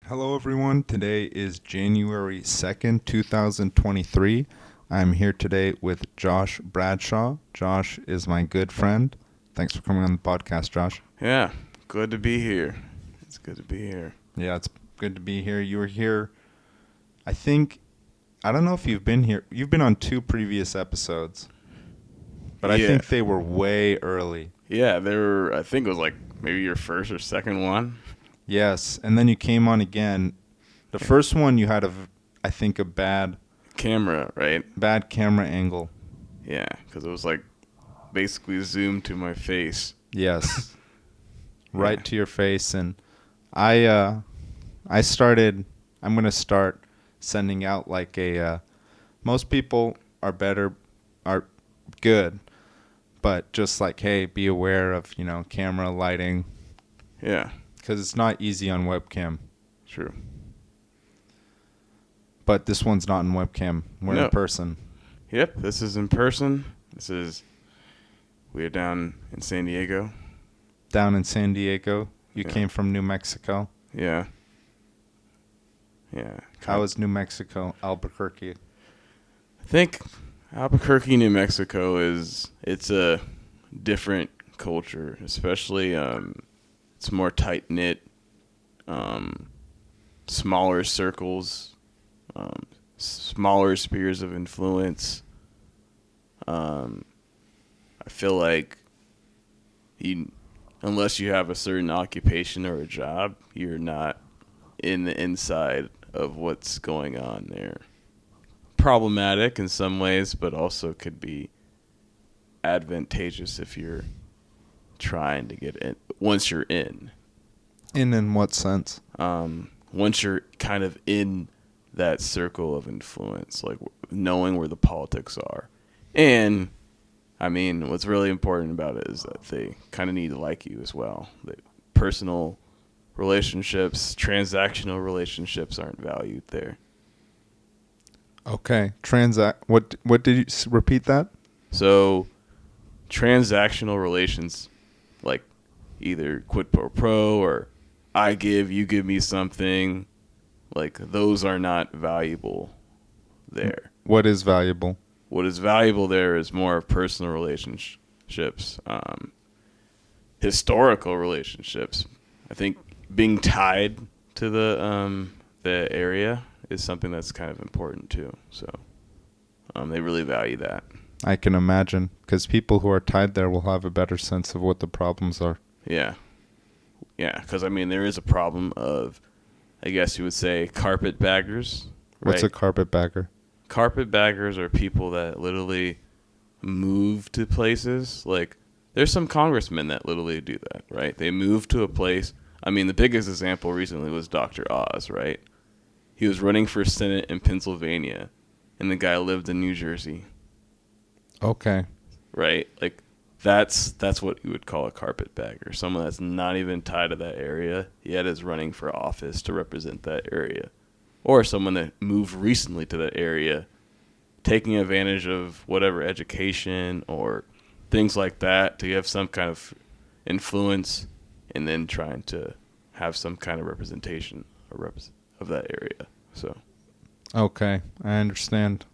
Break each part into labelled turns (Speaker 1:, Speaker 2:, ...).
Speaker 1: Hello, everyone. Today is January 2nd, 2023. I'm here today with Josh Bradshaw. Josh is my good friend. Thanks for coming on the podcast, Josh.
Speaker 2: Yeah, good to be here. It's good to be here.
Speaker 1: Yeah, it's good to be here. You were here, I think, I don't know if you've been here. You've been on two previous episodes, but I
Speaker 2: Yeah,
Speaker 1: think they were way early.
Speaker 2: yeah. I think it was like maybe your first or second one.
Speaker 1: Yes, and then you came on again. The first one you had I think a bad
Speaker 2: Camera, right?
Speaker 1: camera angle.
Speaker 2: Yeah, because it was like basically zoomed to my face.
Speaker 1: Yes. Right
Speaker 2: Yeah.
Speaker 1: to your face. And I started I'm going to start sending out like most people are good, but just like, hey, be aware of, camera lighting,
Speaker 2: Yeah,
Speaker 1: cuz it's not easy on webcam.
Speaker 2: true.
Speaker 1: But this one's not in webcam. We're in
Speaker 2: No.
Speaker 1: person.
Speaker 2: Yep, this is in person. We are down in San Diego.
Speaker 1: Down in San Diego. You
Speaker 2: Yeah.
Speaker 1: came from New Mexico.
Speaker 2: Yeah. Yeah.
Speaker 1: How is New Mexico? Albuquerque.
Speaker 2: I think Albuquerque, New Mexico it's a different culture, especially it's more tight knit, smaller circles, smaller spheres of influence. I feel like you, unless you have a certain occupation or a job, you're not in the inside of what's going on there. Problematic in some ways, but also could be advantageous if you're trying to get in. Once you're in,
Speaker 1: In what sense?
Speaker 2: once you're kind of in that circle of influence, like knowing where the politics are, and I mean, what's really important about it is that they kind of need to like you as well. Personal relationships, transactional relationships aren't valued there.
Speaker 1: Okay. What did you repeat that?
Speaker 2: So transactional relations, like either quid pro quo or I give, you give me something, like those are not valuable there.
Speaker 1: What is valuable?
Speaker 2: What is valuable there is more of personal relationships, historical relationships. I think being tied to the area is something that's kind of important too. So they really value that.
Speaker 1: I can imagine, because people who are tied there will have a better sense of what the problems are.
Speaker 2: Yeah, yeah. Because I mean, there is a problem of, I guess you would say, carpetbaggers.
Speaker 1: What's a
Speaker 2: Right?
Speaker 1: carpetbagger?
Speaker 2: Carpetbaggers are people that literally move to places. Like, there's some congressmen that literally do that, right? They move to a place. I mean, the biggest example recently was Dr. Oz, right? He was running for Senate in Pennsylvania, and the guy lived in New Jersey,
Speaker 1: Okay.
Speaker 2: right? Like, that's what you would call a carpetbagger. Someone that's not even tied to that area, yet is running for office to represent that area. Or someone that moved recently to that area, taking advantage of whatever education or things like that to have some kind of influence, and then trying to have some kind of representation of that area. So,
Speaker 1: Okay. I understand.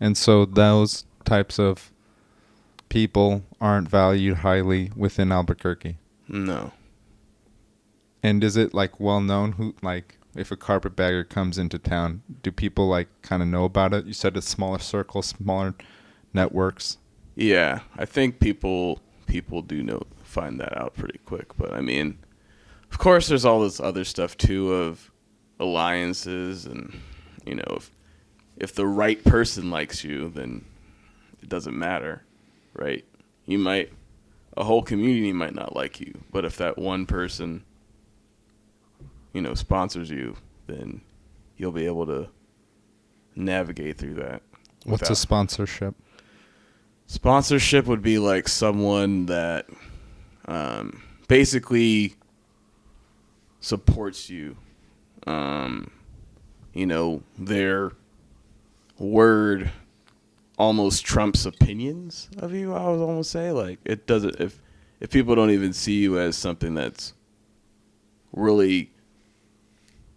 Speaker 1: And so those types of people aren't valued highly within Albuquerque.
Speaker 2: no.
Speaker 1: And is it like well known who, like, if a carpetbagger comes into town, do people like kind of know about it? You said it's smaller circles, smaller networks.
Speaker 2: Yeah, I think people do find that out pretty quick. But I mean, of course, there's all this other stuff too of alliances, and if the right person likes you, then it doesn't matter, right? A whole community might not like you, but if that one person, sponsors you, then you'll be able to navigate through that.
Speaker 1: What's a sponsorship?
Speaker 2: Sponsorship would be like someone that basically supports you. Their word almost trumps opinions of you. I would almost say, like, it doesn't. If people don't even see you as something that's really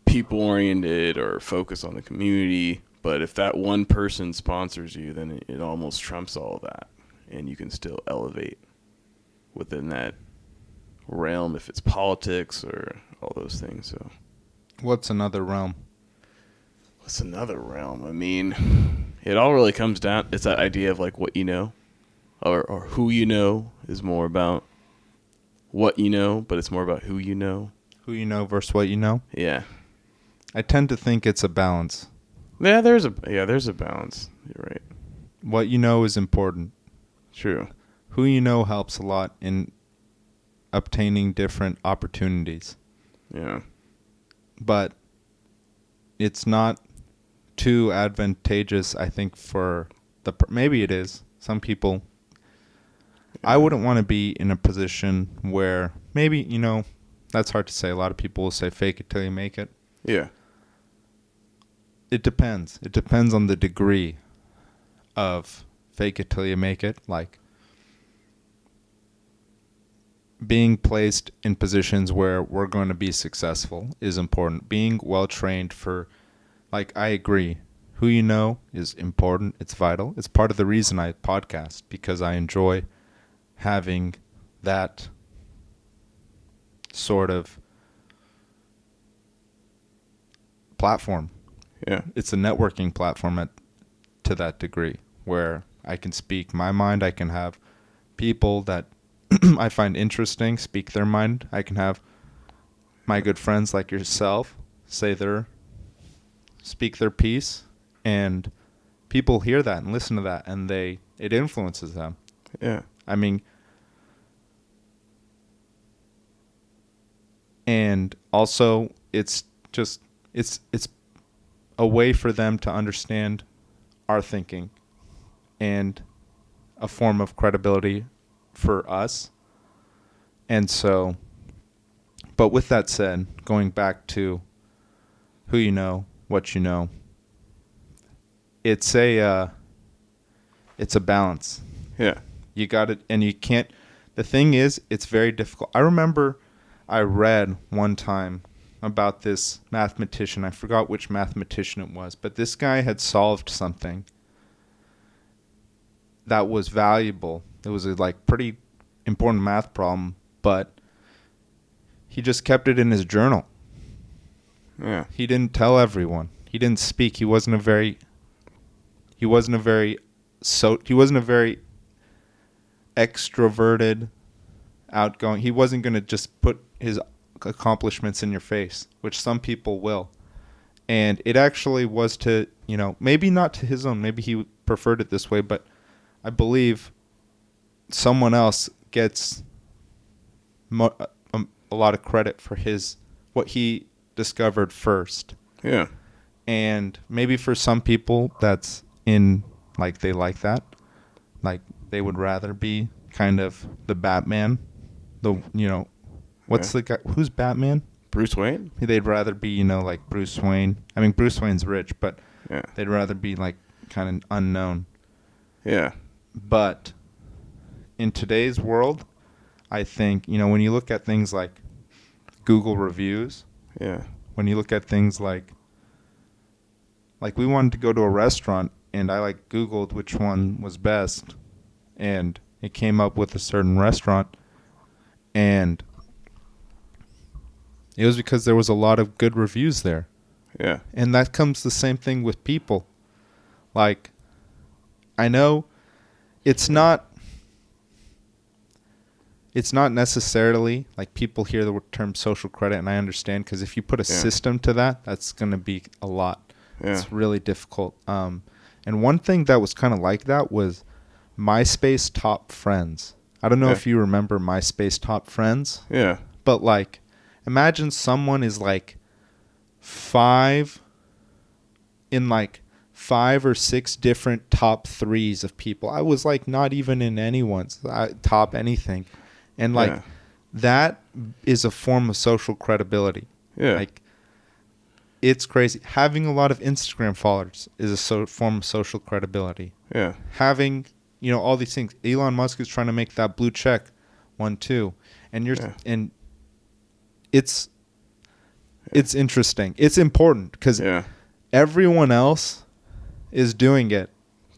Speaker 2: people oriented or focus on the community. But if that one person sponsors you, then it almost trumps all that, and you can still elevate within that realm if it's politics or all those things. So
Speaker 1: What's another realm?
Speaker 2: what's another realm? I mean, it all really comes down, it's that idea of like what you know, or who you know is more about what you know, but it's more about who you know.
Speaker 1: Who you know versus what you know?
Speaker 2: Yeah.
Speaker 1: I tend to think it's a balance.
Speaker 2: Yeah, there's a balance. You're right.
Speaker 1: What you know is important.
Speaker 2: True.
Speaker 1: Who you know helps a lot in obtaining different opportunities.
Speaker 2: Yeah.
Speaker 1: But it's not too advantageous, I think, for maybe it is. Some people.
Speaker 2: Yeah.
Speaker 1: I wouldn't want to be in a position where maybe, that's hard to say. A lot of people will say fake it till you make it.
Speaker 2: Yeah.
Speaker 1: It depends. It depends on the degree of fake it till you make it. Like being placed in positions where we're going to be successful is important. Being well trained for, I agree. Who you know is important. It's vital. It's part of the reason I podcast, because I enjoy having that sort of platform.
Speaker 2: Yeah.
Speaker 1: It's a networking platform to that degree where I can speak my mind. I can have people that I find interesting speak their mind. I can have my good friends like yourself speak their piece, and people hear that and listen to that, and it influences them.
Speaker 2: Yeah.
Speaker 1: I mean, and also it's a way for them to understand our thinking and a form of credibility for us. And so, but with that said, going back to who you know, what you know, it's a balance.
Speaker 2: Yeah.
Speaker 1: You got it, and you can't. The thing is, it's very difficult. I remember I read one time about this mathematician. I forgot which mathematician it was, but this guy had solved something that was valuable. It was a pretty important math problem, but he just kept it in his journal.
Speaker 2: Yeah.
Speaker 1: He didn't tell everyone. He didn't speak. He wasn't a very extroverted, outgoing. He wasn't going to just put his accomplishments in your face, which some people will. And it actually was to, maybe not to his own, maybe he preferred it this way, but I believe someone else gets a lot of credit for what he discovered first.
Speaker 2: Yeah.
Speaker 1: And maybe for some people that's they like that. They would rather be kind of the Batman. What's the guy? Who's Batman?
Speaker 2: Bruce Wayne?
Speaker 1: They'd rather be, like Bruce Wayne. I mean, Bruce Wayne's rich, but
Speaker 2: Yeah.
Speaker 1: they'd rather be kind of unknown.
Speaker 2: Yeah.
Speaker 1: But in today's world, I think, when you look at things like Google reviews,
Speaker 2: Yeah.
Speaker 1: when you look at things like we wanted to go to a restaurant, and I Googled which one was best, and it came up with a certain restaurant, and it was because there was a lot of good reviews there.
Speaker 2: Yeah.
Speaker 1: And that comes the same thing with people. I know it's not necessarily people hear the term social credit, and I understand, because if you put a system to that, that's going to be a lot.
Speaker 2: Yeah.
Speaker 1: It's really difficult. And one thing that was kind of like that was MySpace Top Friends. I don't know if you remember MySpace Top Friends.
Speaker 2: Yeah.
Speaker 1: But imagine someone is five or six different top threes of people. I was not even in anyone's top anything. And that is a form of social credibility.
Speaker 2: Yeah.
Speaker 1: It's crazy. Having a lot of Instagram followers is a form of social credibility.
Speaker 2: Yeah.
Speaker 1: Having, all these things. Elon Musk is trying to make that blue check one too. And and it's it's interesting. It's important because
Speaker 2: Yeah.
Speaker 1: everyone else is doing it.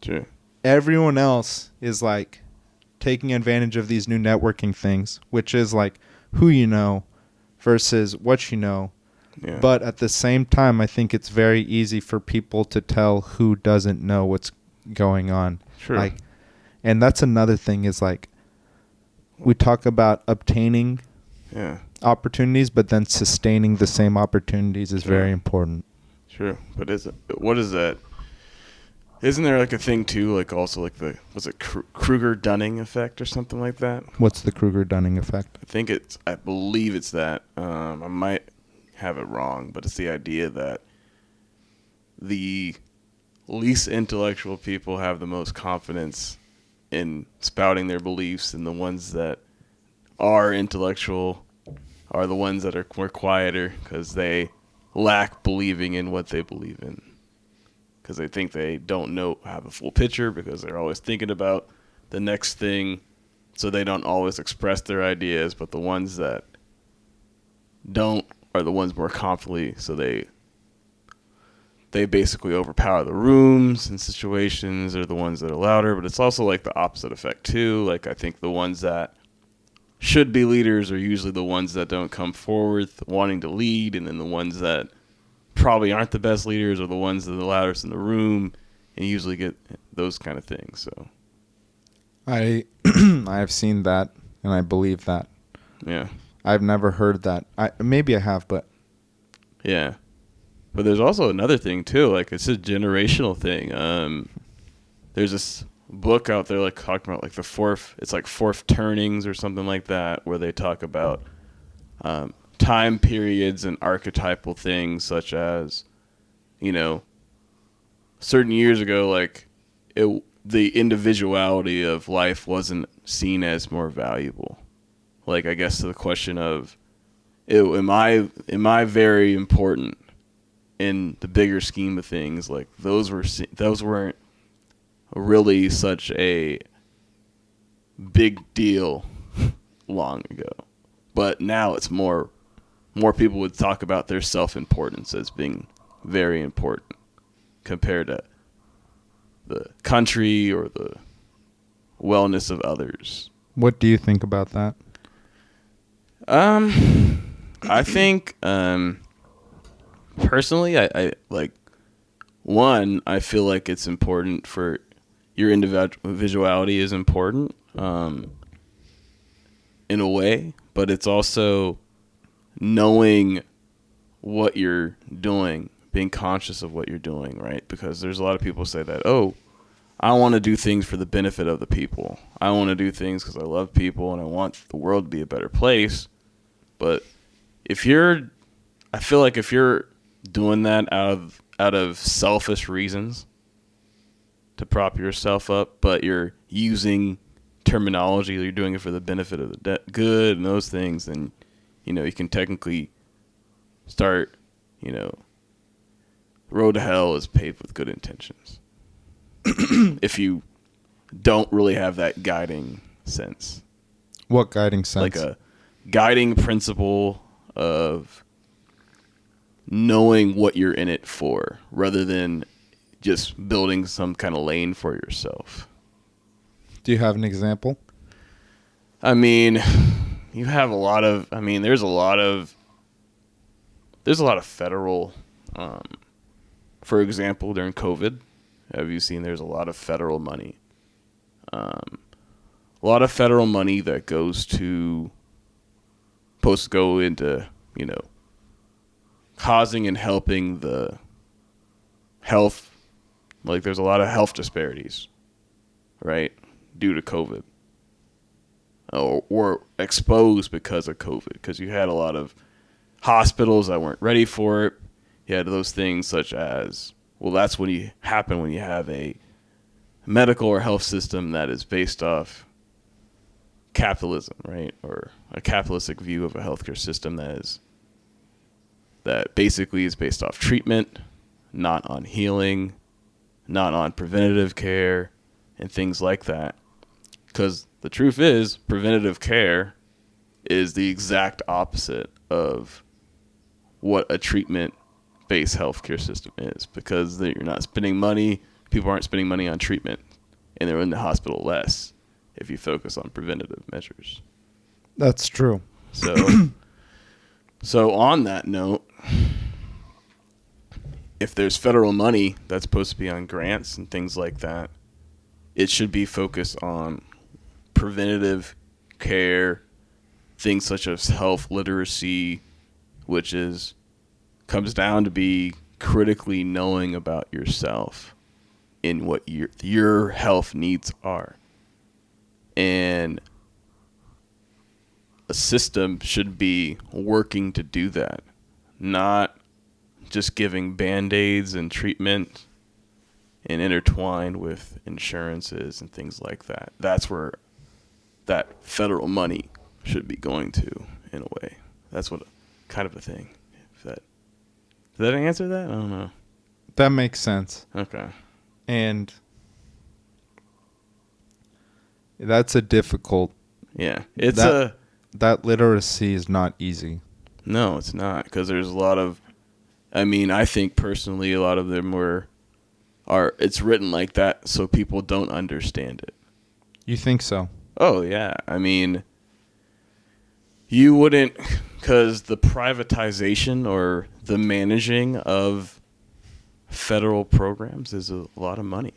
Speaker 2: True.
Speaker 1: Everyone else is like taking advantage of these new networking things, which is like who you know versus what you know.
Speaker 2: Yeah.
Speaker 1: But at the same time, I think it's very easy for people to tell who doesn't know what's going on.
Speaker 2: Sure.
Speaker 1: Like, and that's another thing is like we talk about obtaining
Speaker 2: Yeah.
Speaker 1: opportunities, but then sustaining the same opportunities is
Speaker 2: Sure.
Speaker 1: very important.
Speaker 2: Sure. But what is that? Isn't there like a thing too, like also like was it Kruger-Dunning effect or something like that?
Speaker 1: What's the Kruger-Dunning effect?
Speaker 2: I believe it's that. I might have it wrong, but it's the idea that the least intellectual people have the most confidence in spouting their beliefs, and the ones that are intellectual are the ones that are more quieter because they lack believing in what they believe in. Because they think they don't have a full picture because they're always thinking about the next thing, so they don't always express their ideas. But the ones that don't are the ones more confidently, so they basically overpower the rooms and situations. They're the ones that are louder. But it's also like the opposite effect too. Like I think the ones that should be leaders are usually the ones that don't come forward wanting to lead, and then the ones that probably aren't the best leaders are the ones that are the loudest in the room, and you usually get those kind of things. So
Speaker 1: I have seen that, and I believe that.
Speaker 2: yeah,
Speaker 1: I've never heard that. Maybe I have, but
Speaker 2: yeah. But there's also another thing too. Like it's a generational thing. There's this book out there like talking about like it's like fourth turnings or something like that, where they talk about time periods and archetypal things, such as, certain years ago, like the individuality of life wasn't seen as more valuable. Like I guess to the question of, am I very important in the bigger scheme of things? Like those weren't really such a big deal long ago, but now it's more people would talk about their self-importance as being very important compared to the country or the wellness of others.
Speaker 1: what do you think about that?
Speaker 2: I think personally, I like one. I feel like it's important for your individuality is important in a way, but it's also knowing what you're doing, being conscious of what you're doing, right? Because there's a lot of people say that, oh, I want to do things for the benefit of the people. I want to do things because I love people and I want the world to be a better place. But I feel like if you're doing that out of selfish reasons to prop yourself up, but you're using terminology, you're doing it for the benefit of the good and those things, then you can technically start, the road to hell is paved with good intentions. If you don't really have that guiding sense.
Speaker 1: What guiding sense?
Speaker 2: Like a guiding principle of knowing what you're in it for, rather than just building some kind of lane for yourself.
Speaker 1: Do you have an example?
Speaker 2: I mean, you have there's a lot of federal, for example, during COVID, have you seen there's a lot of federal money? A lot of federal money that supposed to go into, causing and helping the health. Like there's a lot of health disparities, right, due to COVID. Or exposed because of COVID, because you had a lot of hospitals that weren't ready for it. You had those things such as, well, that's when you have a medical or health system that is based off capitalism, right? Or a capitalistic view of a healthcare system that basically is based off treatment, not on healing, not on preventative care and things like that. Because the truth is, preventative care is the exact opposite of what a treatment-based healthcare system is, because you're not spending money. People aren't spending money on treatment, and they're in the hospital less if you focus on preventative measures.
Speaker 1: That's true.
Speaker 2: So on that note, if there's federal money that's supposed to be on grants and things like that, it should be focused on preventative care, things such as health literacy, which comes down to be critically knowing about yourself and what your health needs are. And a system should be working to do that, not just giving Band-Aids and treatment and intertwined with insurances and things like that. That's where that federal money should be going to, in a way. That's what kind of a thing. Did that answer that? I don't know.
Speaker 1: That makes sense.
Speaker 2: Okay.
Speaker 1: And that's a difficult.
Speaker 2: Yeah.
Speaker 1: That literacy is not easy.
Speaker 2: No, it's not, because there's a lot of, I think personally a lot of them it's written like that so people don't understand it.
Speaker 1: You think so?
Speaker 2: Oh, yeah. You wouldn't, because the privatization or the managing of federal programs is a lot of money.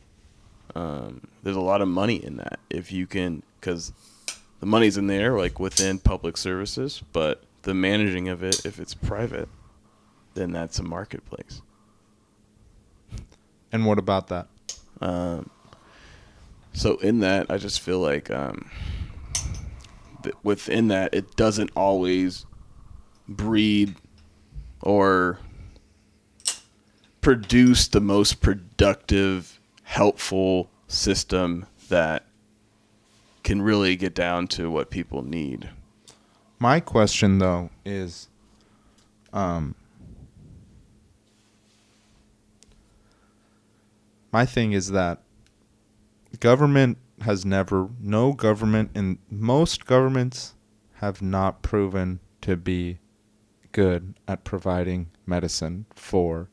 Speaker 2: There's a lot of money in that, if you can, because the money's in there, like within public services, but the managing of it, if it's private, then that's a marketplace.
Speaker 1: And what about that?
Speaker 2: So in that, I just feel like within that, it doesn't always breed or produce the most productive, helpful system that can really get down to what people need.
Speaker 1: My question, though, is my thing is that no government and most governments have not proven to be good at providing medicine for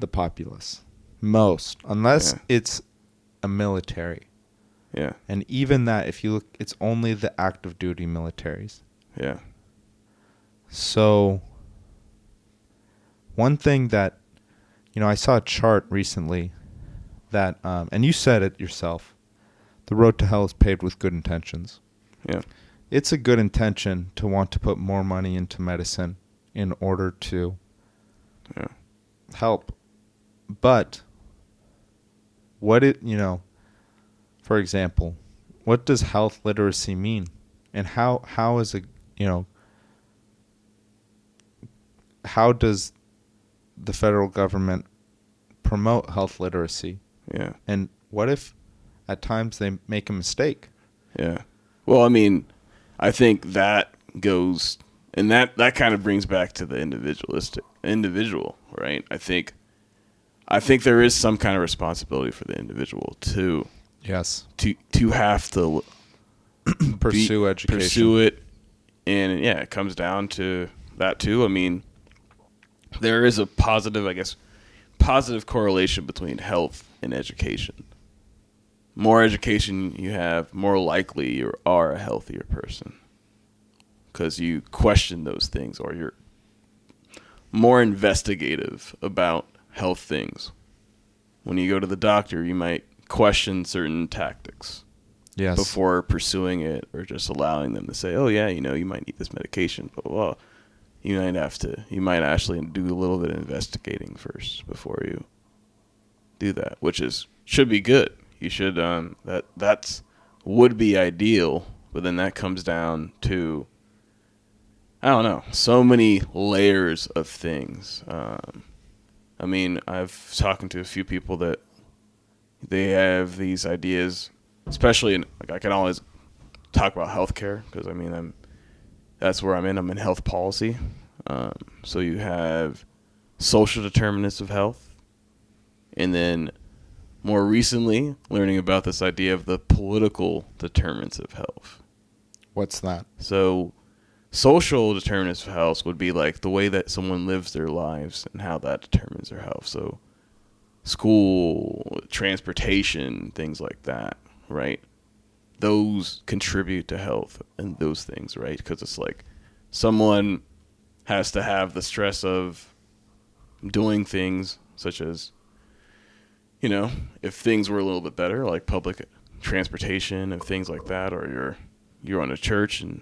Speaker 1: the populace. Most, unless it's a military.
Speaker 2: Yeah.
Speaker 1: And even that, if you look, it's only the active duty militaries.
Speaker 2: Yeah.
Speaker 1: So one thing that, I saw a chart recently that, and you said it yourself, the road to hell is paved with good intentions.
Speaker 2: Yeah.
Speaker 1: It's a good intention to want to put more money into medicine in order to help. But for example, what does health literacy mean? And how is it, how does the federal government promote health literacy?
Speaker 2: Yeah.
Speaker 1: And what if at times they make a mistake?
Speaker 2: Yeah. Well, I think that goes, and that kind of brings back to the individual, right? I think there is some kind of responsibility for the individual to have to
Speaker 1: pursue education.
Speaker 2: Pursue it. And it comes down to that too. There is a positive correlation between health and education. More education you have, more likely you are a healthier person, because you question those things, or you're more investigative about health things. When you go to the doctor, you might question certain tactics before pursuing it, or just allowing them to say, oh yeah, you might need this medication, but well, you might actually do a little bit of investigating first before you do that, which should be good. You should, that's would be ideal, but then that comes down to, I don't know, so many layers of things. I've talking to a few people that they have these ideas, especially I can always talk about healthcare, because that's where I'm in health policy. So you have social determinants of health, and then more recently learning about this idea of the political determinants of health.
Speaker 1: What's that?
Speaker 2: So Social determinants of health would be like the way that someone lives their lives and how that determines their health. So school, transportation, things like that, right? Those contribute to health and those things, right? Because it's like someone has to have the stress of doing things such as, if things were a little bit better, like public transportation and things like that, or you're on a church and,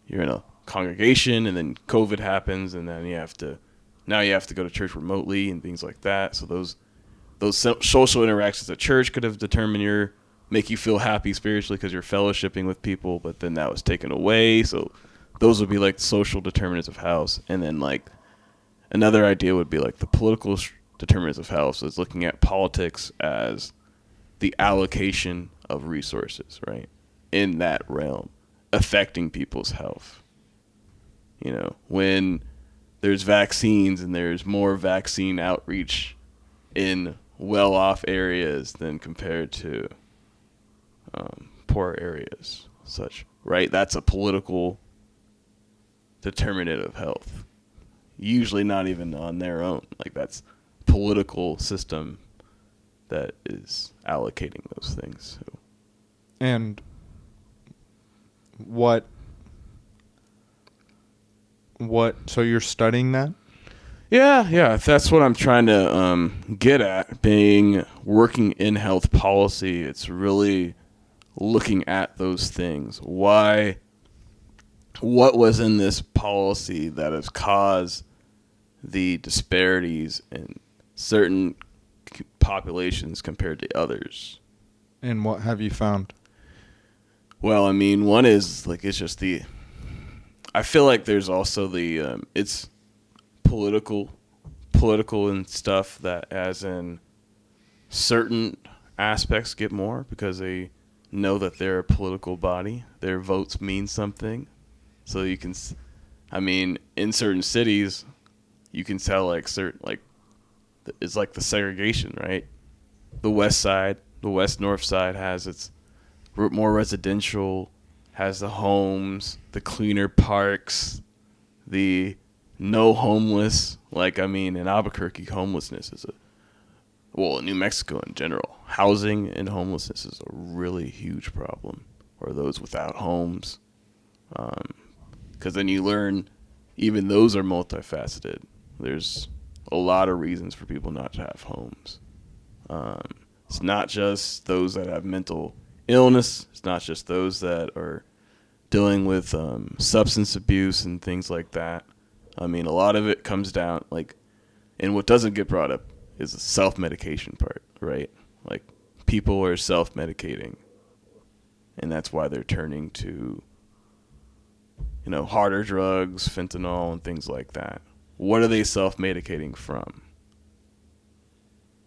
Speaker 2: you're in a congregation and then COVID happens and then you have to go to church remotely and things like that. So those social interactions at church could have determined make you feel happy spiritually because you're fellowshipping with people, but then that was taken away. So those would be like social determinants of health. And then like another idea would be like the political determinants of health. So it's looking at politics as the allocation of resources, right? In that realm, affecting people's health. When there's vaccines and there's more vaccine outreach in well-off areas than compared to poor areas, such, right? That's a political determinant of health. Usually not even on their own. Like that's political system that is allocating those things. So.
Speaker 1: And what so you're studying that?
Speaker 2: Yeah, that's what I'm trying to get at. Working in health policy, it's really looking at those things. What was in this policy that has caused the disparities in certain populations compared to others?
Speaker 1: And what have you found?
Speaker 2: Well, I mean, one is like it's just I feel like there's also it's political and stuff that, as in certain aspects, get more because they know that they're a political body. Their votes mean something. So you can, in certain cities, you can tell it's like the segregation, right? The west north side has its more residential, has the homes, the cleaner parks, the no homeless. In Albuquerque, homelessness is in New Mexico in general, housing and homelessness is a really huge problem, or those without homes. Because then you learn even those are multifaceted. There's a lot of reasons for people not to have homes. It's not just those that have mental illness. It's not just those that are dealing with substance abuse and things like that. A lot of it comes down, and what doesn't get brought up is the self-medication part, right? Like, people are self-medicating, and that's why they're turning to, harder drugs, fentanyl, and things like that. What are they self-medicating from?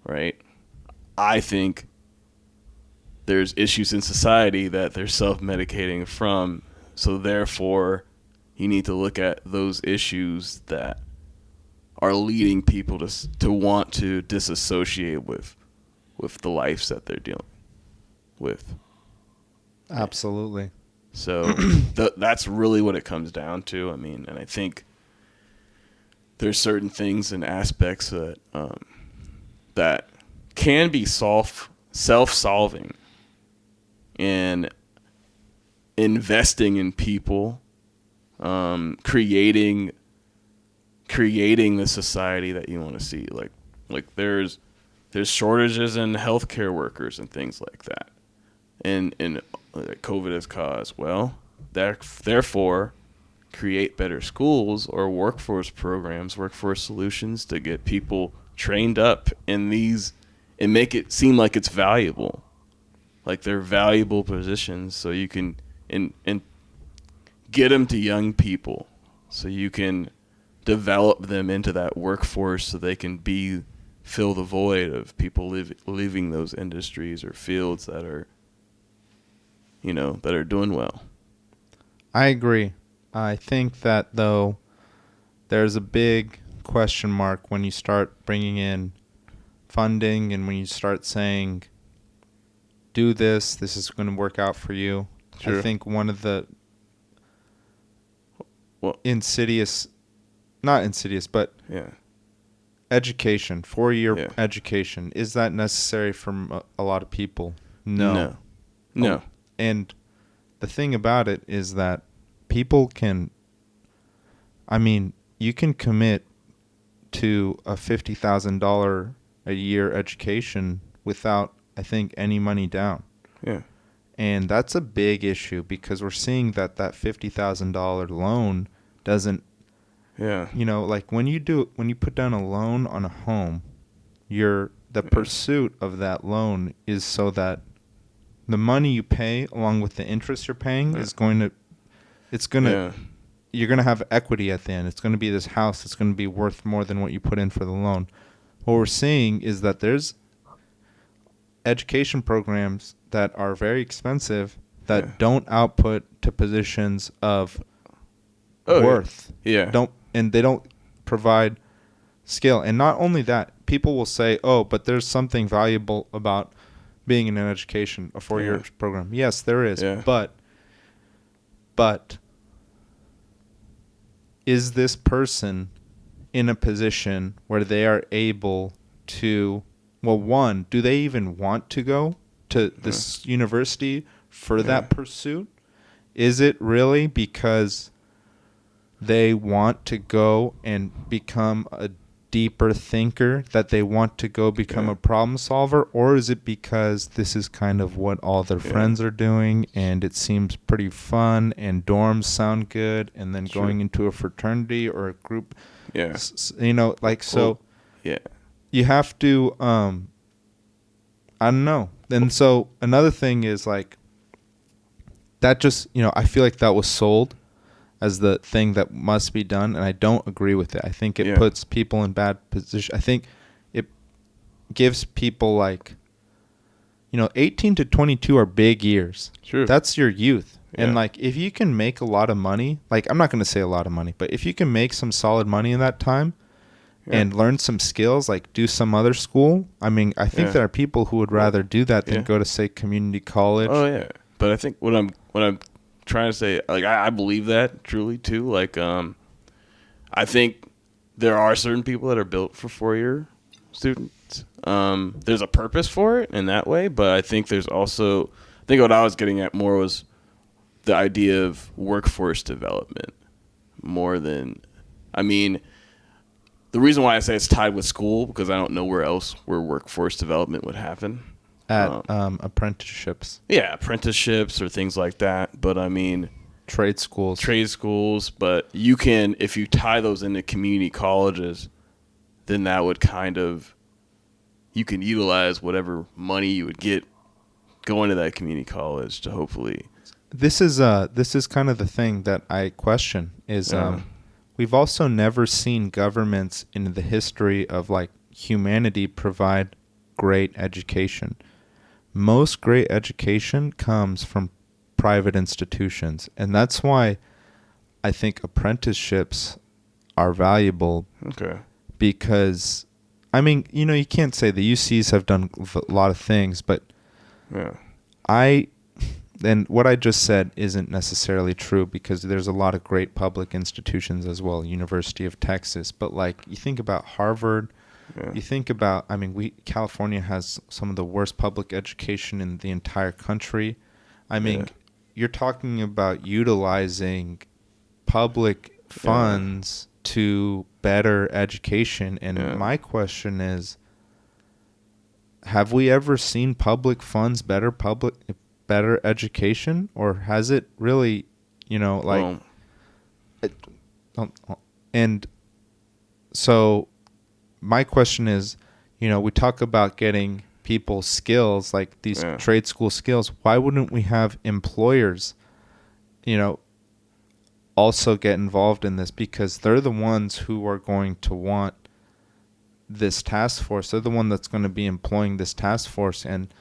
Speaker 2: Right? I think there's issues in society that they're self-medicating from, so therefore you need to look at those issues that are leading people to want to disassociate with the lives that they're dealing with.
Speaker 1: Absolutely.
Speaker 2: So that's really what it comes down to. And I think there's certain things and aspects that can be self-solving, and investing in people, creating the society that you want to see. Like there's shortages in healthcare workers and things like that, and COVID has caused. Well, therefore, create better schools or workforce programs, workforce solutions to get people trained up in these and make it seem like it's valuable, like they're valuable positions, so you can and get them to young people, so you can develop them into that workforce, so they can fill the void of people leaving those industries or fields that are doing well.
Speaker 1: I agree. I think that, though, there's a big question mark when you start bringing in funding and when you start saying, do this is going to work out for you. Sure. I think one of the
Speaker 2: Well,
Speaker 1: insidious, not insidious, but
Speaker 2: yeah,
Speaker 1: education, 4-year
Speaker 2: yeah.
Speaker 1: education, is that necessary for a lot of people? No.
Speaker 2: No,
Speaker 1: Oh,
Speaker 2: no.
Speaker 1: and the thing about it is that people can, I mean, you can commit to a $50,000 a year education without, I think, any money down.
Speaker 2: Yeah,
Speaker 1: And that's a big issue because we're seeing that that $50,000 loan doesn't,
Speaker 2: yeah,
Speaker 1: like when you put down a loan on a home, the
Speaker 2: yeah,
Speaker 1: pursuit of that loan is so that the money you pay along with the interest you're paying
Speaker 2: yeah,
Speaker 1: is going to, it's going to,
Speaker 2: yeah,
Speaker 1: you're going to have equity at the end. It's going to be this house that's going to be worth more than what you put in for the loan. What we're seeing is that there's education programs that are very expensive
Speaker 2: yeah.
Speaker 1: that don't output to positions of
Speaker 2: Oh yeah,
Speaker 1: worth.
Speaker 2: yeah,
Speaker 1: They don't provide skill. And not only that, people will say, "Oh, but there's something valuable about being in an education, a 4-year
Speaker 2: yeah,
Speaker 1: program." Yes, there is.
Speaker 2: yeah,
Speaker 1: But is this person in a position where they are able to, well, one, do they even want to go to
Speaker 2: yeah,
Speaker 1: this university for
Speaker 2: yeah,
Speaker 1: that pursuit? Is it really because they want to go and become a deeper thinker, that they want to go become
Speaker 2: yeah,
Speaker 1: a problem solver, or is it because this is kind of what all their
Speaker 2: yeah.
Speaker 1: friends are doing and it seems pretty fun and dorms sound good, and then
Speaker 2: Sure.
Speaker 1: going into a fraternity or a group,
Speaker 2: Yeah.
Speaker 1: like,
Speaker 2: Well,
Speaker 1: so
Speaker 2: yeah,
Speaker 1: you have to, I don't know. And so another thing is like that, just, I feel like that was sold as the thing that must be done, and I don't agree with it. I think it
Speaker 2: yeah,
Speaker 1: puts people in bad position. I think it gives people, like, 18 to 22 are big years.
Speaker 2: sure.
Speaker 1: That's your youth. And
Speaker 2: Yeah,
Speaker 1: like if you can make a lot of money, like I'm not going to say a lot of money, but if you can make some solid money in that time
Speaker 2: yeah,
Speaker 1: and learn some skills, like do some other school, I mean, I think
Speaker 2: yeah.
Speaker 1: there are people who would
Speaker 2: Well,
Speaker 1: rather do that than
Speaker 2: yeah.
Speaker 1: go to, say, community
Speaker 2: Oh
Speaker 1: college.
Speaker 2: yeah. But I think what I'm trying to say, like I believe that truly too. Like I think there are certain people that are built for 4-year students. There's a purpose for it in that way, but I think there's also, I think what I was getting at more was the idea of workforce development more than, I mean, the reason why I say it's tied with school because I don't know where workforce development would happen.
Speaker 1: At apprenticeships,
Speaker 2: Yeah, apprenticeships or things like that. But I mean,
Speaker 1: trade schools.
Speaker 2: trade schools. But you can, if you tie those into community colleges, then that would kind of, you can utilize whatever money you would get going to that community college to hopefully.
Speaker 1: This is kind of the thing that I question is,
Speaker 2: Uh,
Speaker 1: we've also never seen governments in the history of like humanity provide great education. Most great education comes from private institutions, and that's why I think apprenticeships are valuable,
Speaker 2: okay.
Speaker 1: because I mean, you can't say the UCs have done a lot of things, but
Speaker 2: Yeah.
Speaker 1: I and what I just said isn't necessarily true, because there's a lot of great public institutions as well, University of Texas, but like you think about Harvard,
Speaker 2: Yeah.
Speaker 1: you think about, I mean, California has some of the worst public education in the entire country. I mean,
Speaker 2: Yeah.
Speaker 1: you're talking about utilizing public
Speaker 2: Yeah.
Speaker 1: funds to better education, and
Speaker 2: Yeah.
Speaker 1: my question is, have we ever seen public funds better education, or has it really, like,
Speaker 2: Well,
Speaker 1: it, and so my question is, we talk about getting people skills, like these
Speaker 2: yeah.
Speaker 1: trade school skills. Why wouldn't we have employers, you know, also get involved in this? Because they're the ones who are going to want this task force. They're the one that's going to be employing this task force. And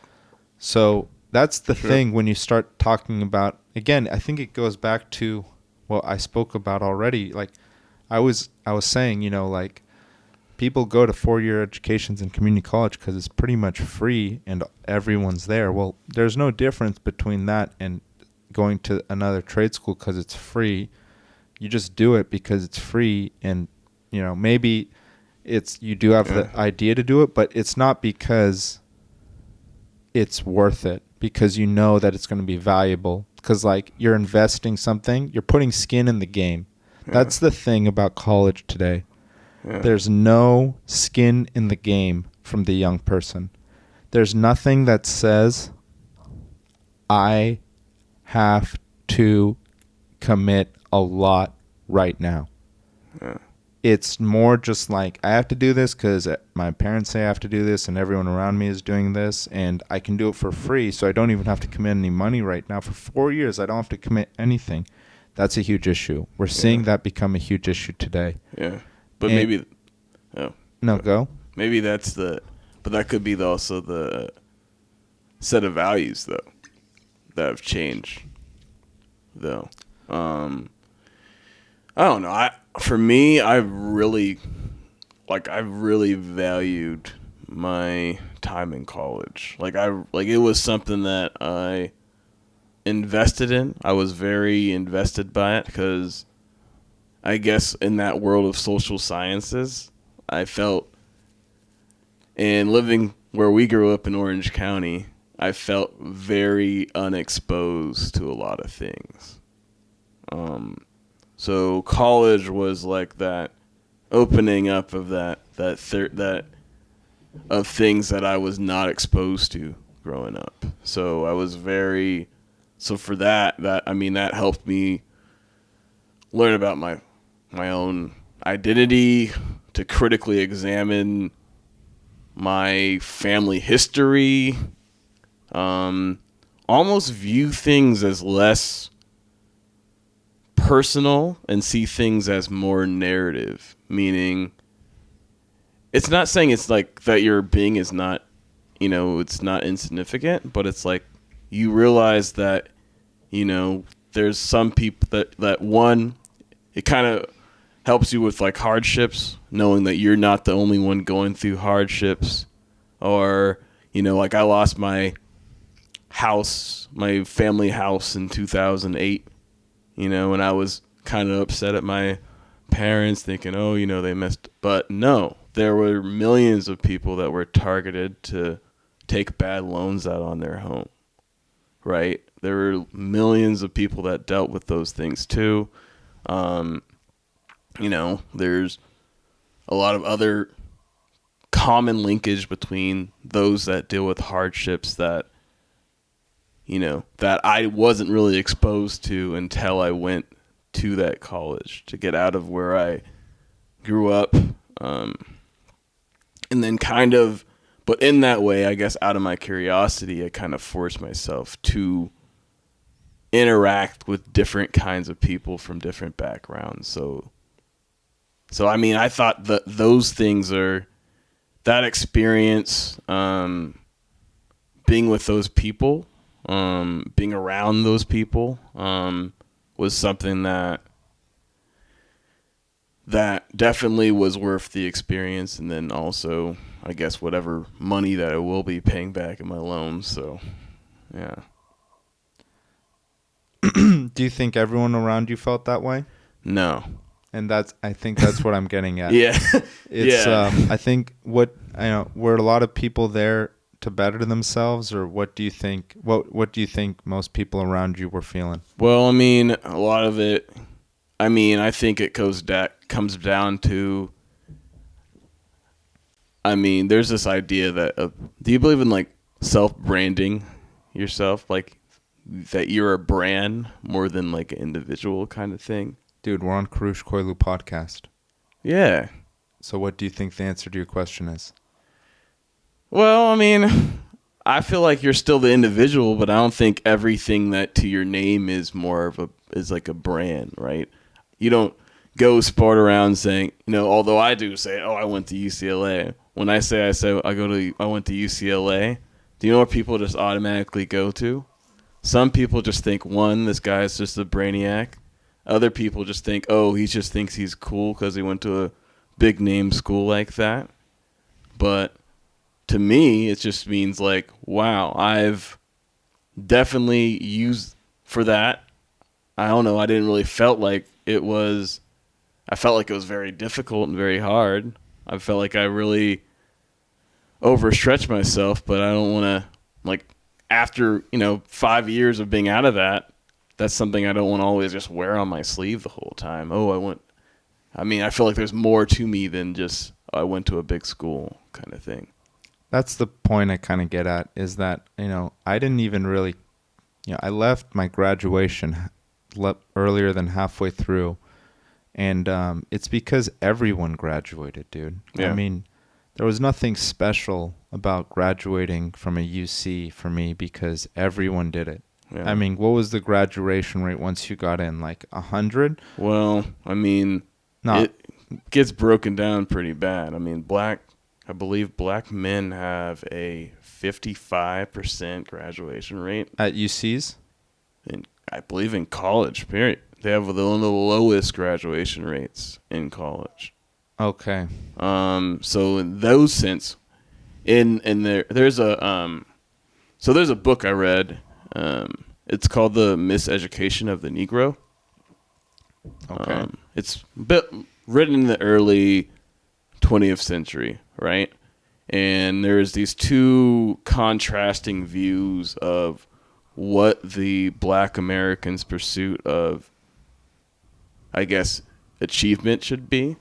Speaker 1: so that's the
Speaker 2: Sure.
Speaker 1: thing when you start talking about, again, I think it goes back to what I spoke about already. Like I was saying, like people go to 4-year educations in community college because it's pretty much free and everyone's there. Well, there's no difference between that and going to another trade school because it's free. You just do it because it's free, and maybe you do have the idea to do it, but it's not because it's worth it, because you know that it's going to be valuable, because like you're investing something, you're putting skin in the game. That's the thing about college today. There's no skin in the game from the young person. There's nothing that says I have to commit a lot right now. It's more just like, I have to do this because my parents say I have to do this and everyone around me is doing this, and I can do it for free, so I don't even have to commit any money right now. For 4 years, I don't have to commit anything. That's a huge issue. We're seeing that become a huge issue today.
Speaker 2: Yeah. But maybe... Oh.
Speaker 1: No, go.
Speaker 2: Maybe that's the... But that could be also the set of values, though, that have changed, though. I don't know. For me, I've really valued my time in college. It was something that I invested in. I was very invested by it because I guess in that world of social sciences, I felt, and living where we grew up in Orange County, I felt very unexposed to a lot of things. So college was like that opening up of that of things that I was not exposed to growing up. So I was for that helped me learn about my own identity, to critically examine my family history, almost view things as less personal and see things as more narrative, meaning it's not saying it's like that your being is not, it's not insignificant, but it's like you realize that, there's some people that one, it kind of helps you with like hardships, knowing that you're not the only one going through hardships, or, like I lost my family house in 2008, and I was kind of upset at my parents thinking, they missed. But no, there were millions of people that were targeted to take bad loans out on their home, right? There were millions of people that dealt with those things too. There's a lot of other common linkage between those that deal with hardships that I wasn't really exposed to until I went to that college to get out of where I grew up. And then but in that way, I guess out of my curiosity, I kind of forced myself to interact with different kinds of people from different backgrounds. So I thought that those things that experience, being with those people, being around those people, was something that definitely was worth the experience. And then also, I guess, whatever money that I will be paying back in my loans. So, yeah.
Speaker 1: Do you think everyone around you felt that way?
Speaker 2: No.
Speaker 1: And I think that's what I'm getting at.
Speaker 2: Yeah.
Speaker 1: It's, I think were a lot of people there to better themselves, or what do you think? What do you think most people around you were feeling?
Speaker 2: Well, a lot of it. I think it comes down to. There's this idea that do you believe in like self-branding yourself, like that you're a brand more than like an individual kind of thing?
Speaker 1: Dude, we're on Karush Koilu podcast.
Speaker 2: Yeah.
Speaker 1: So what do you think the answer to your question is?
Speaker 2: Well, I feel like you're still the individual, but I don't think everything that to your name is is like a brand, right? You don't go sport around saying, although I do say, I went to UCLA. When I say I went to UCLA, do you know what people just automatically go to? Some people just think, one, this guy is just a brainiac. Other people just think, he just thinks he's cool because he went to a big name school like that. But to me, it just means like, wow, I've definitely used for that. I don't know. I didn't really felt like I felt like it was very difficult and very hard. I felt like I really overstretched myself, but I don't want to, like, after, 5 years of being out of that, that's something I don't want to always just wear on my sleeve the whole time. I feel like there's more to me than just, I went to a big school kind of thing.
Speaker 1: That's the point I kind of get at, is that, I didn't even really, I left my graduation earlier than halfway through. And it's because everyone graduated, dude.
Speaker 2: Yeah.
Speaker 1: I mean, there was nothing special about graduating from a UC for me because everyone did it.
Speaker 2: Yeah.
Speaker 1: I mean, what was the graduation rate once you got in? Like 100?
Speaker 2: Well,
Speaker 1: No.
Speaker 2: it gets broken down pretty bad. I believe black men have a 55% graduation rate.
Speaker 1: At UCs?
Speaker 2: And I believe in college, period. They have one of the lowest graduation rates in college.
Speaker 1: Okay.
Speaker 2: So in those sense, there's a book I read. It's called The Miseducation of the Negro.
Speaker 1: Okay.
Speaker 2: It's written in the early 20th century, right? And there's these two contrasting views of what the black Americans' pursuit of, I guess, achievement should be.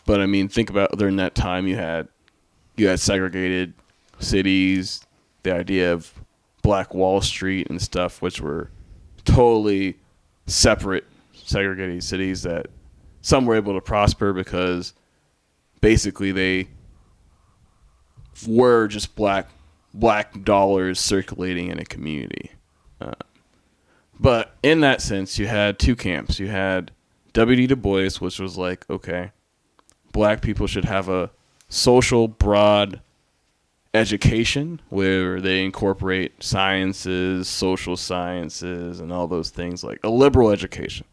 Speaker 2: But think about during that time you had segregated cities, the idea of Black Wall Street and stuff, which were totally separate, segregated cities that some were able to prosper because basically they were just black dollars circulating in a community. But in that sense, you had two camps. You had W.D. Du Bois, which was like, okay, black people should have a social, broad education where they incorporate sciences, social sciences, and all those things, like a liberal education.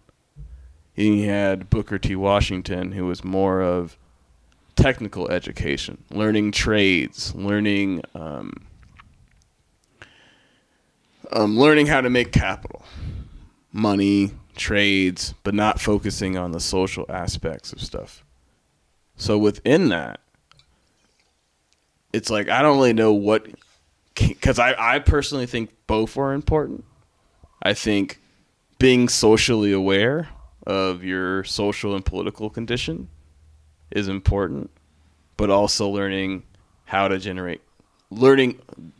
Speaker 2: And you had Booker T. Washington, who was more of technical education, learning trades, learning how to make capital, money, trades, but not focusing on the social aspects of stuff. So within that, it's like I don't really know what, because I personally think both are important. I think being socially aware of your social and political condition is important, but also learning how to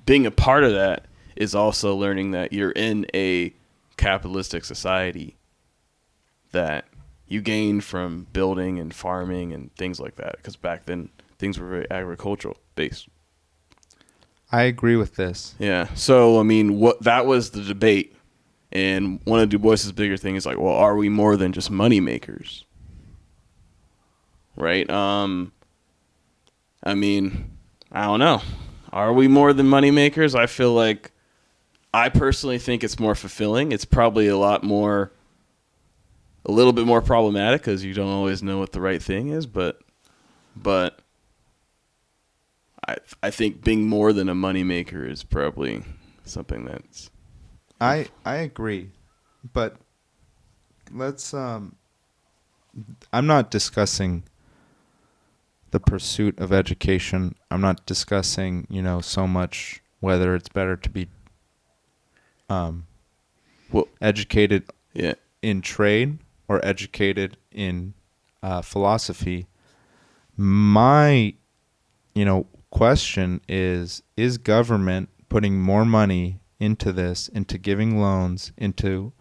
Speaker 2: being a part of that is also learning that you're in a capitalistic society that you gain from building and farming and things like that, because back then things were very agricultural based.
Speaker 1: I agree with this.
Speaker 2: Yeah. So, what that was the debate. And one of Du Bois's bigger thing is like, well, are we more than just money makers? Right? I don't know. Are we more than money makers? I feel like I personally think it's more fulfilling. It's probably a little bit more problematic because you don't always know what the right thing is, but I think being more than a moneymaker is probably something that's...
Speaker 1: I agree, but let's I'm not discussing the pursuit of education. I'm not discussing, so much whether it's better to be educated in trade or educated in philosophy. My, question is government putting more money into this, into giving loans, into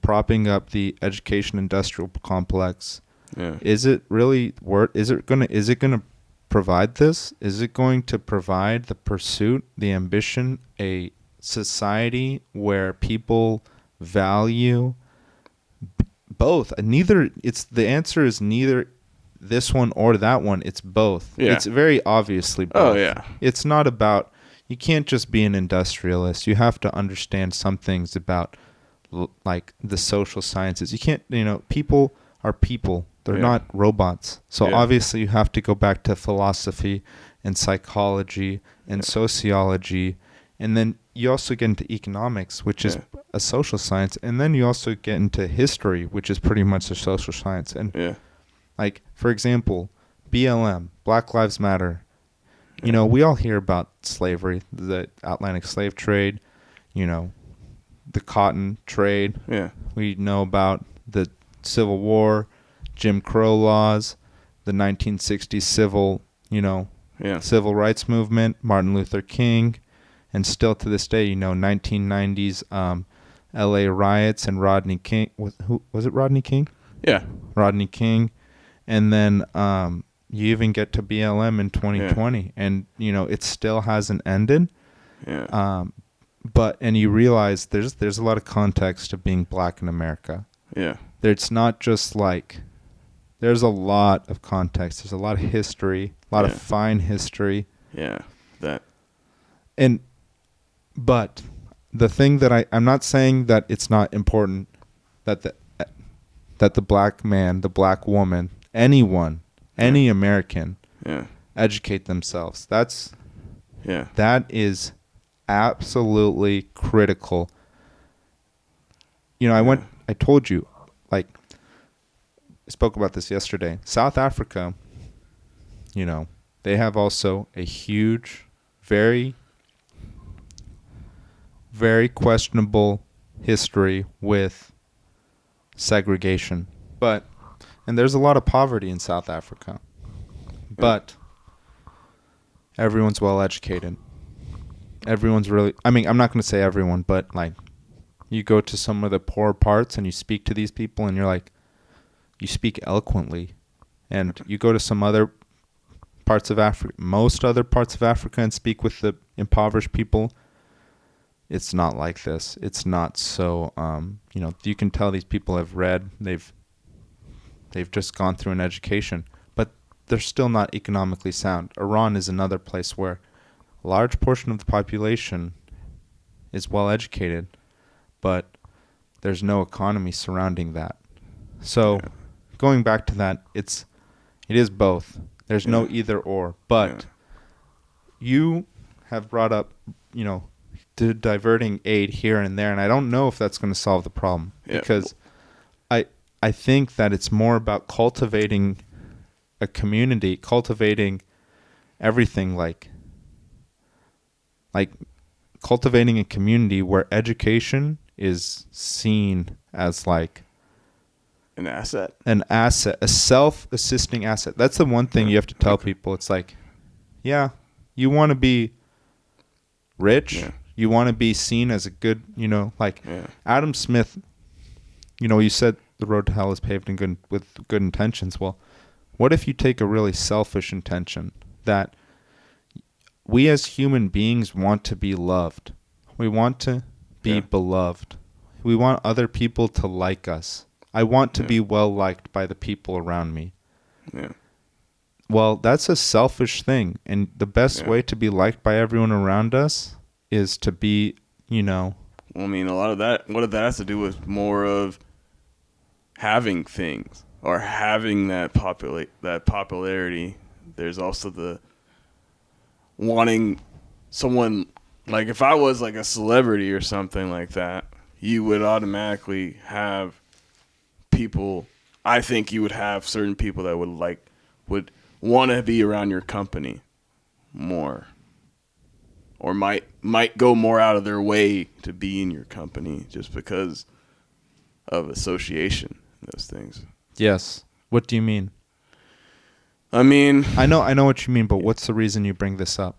Speaker 1: propping up the education industrial complex?
Speaker 2: Yeah.
Speaker 1: Is it really is it gonna provide this? Is it going to provide the pursuit, the ambition, a society where people value both? The answer is neither this one or that one. It's both.
Speaker 2: Yeah.
Speaker 1: It's very obviously both.
Speaker 2: Oh, yeah.
Speaker 1: It's not about, you can't just be an industrialist. You have to understand some things about like the social sciences. You can't, people are people. They're not robots. So obviously you have to go back to philosophy and psychology and sociology. And then you also get into economics, which is
Speaker 2: Yeah.
Speaker 1: a social science, and then you also get into history, which is pretty much a social science. And
Speaker 2: Yeah.
Speaker 1: like, for example, BLM, Black Lives Matter. You
Speaker 2: Yeah.
Speaker 1: know, we all hear about slavery, the Atlantic slave trade, you know, the cotton trade.
Speaker 2: Yeah.
Speaker 1: We know about the Civil War, Jim Crow laws, the 1960s
Speaker 2: Yeah.
Speaker 1: civil rights movement, Martin Luther King, and still to this day, 1990s L.A. riots and Rodney King. Who was it? Rodney King.
Speaker 2: Yeah.
Speaker 1: Rodney King, and then you even get to BLM in 2020, and it still hasn't ended.
Speaker 2: Yeah.
Speaker 1: But you realize there's a lot of context to being black in America.
Speaker 2: Yeah.
Speaker 1: It's not just like there's a lot of context. There's a lot of history, a lot of fine history.
Speaker 2: Yeah. That.
Speaker 1: But the thing that I'm not saying that it's not important that the black man, the black woman, anyone, any American, educate themselves. That is absolutely critical. I told you, like, I spoke about this yesterday. South Africa, they have also a huge, very, very questionable history with segregation. And there's a lot of poverty in South Africa. But everyone's well educated. Everyone's really, I mean, I'm not going to say everyone, but like, you go to some of the poor parts and you speak to these people and you're like, you speak eloquently. And you go to some other parts of Africa, most other parts of Africa, and speak with the impoverished people. It's not like this. It's not so, you can tell these people have read, they've just gone through an education, but they're still not economically sound. Iran is another place where a large portion of the population is well educated, but there's no economy surrounding that. So going back to that, it is both. There's no either or, but you have brought up, diverting aid here and there, and I don't know if that's going to solve the problem because I think that it's more about cultivating a community, cultivating everything, like cultivating a community where education is seen as like
Speaker 2: an asset,
Speaker 1: a self-assisting asset. That's the one thing you have to tell people. It's like, you want to be rich, you want to be seen as a good, Adam Smith, you said the road to hell is paved with good intentions. Well, what if you take a really selfish intention that we as human beings want to be loved? We want to be beloved. We want other people to like us. I want to be well liked by the people around me.
Speaker 2: Yeah.
Speaker 1: Well, that's a selfish thing, and the best way to be liked by everyone around us is to be,
Speaker 2: Well, I mean, a lot of that, what that has to do with more of having things or having that popularity. There's also the wanting someone, like if I was like a celebrity or something like that, you would automatically have people. I think you would have certain people that would want to be around your company more, or might go more out of their way to be in your company just because of association and those things.
Speaker 1: Yes. What do you mean?
Speaker 2: I mean,
Speaker 1: I know what you mean, but what's the reason you bring this up?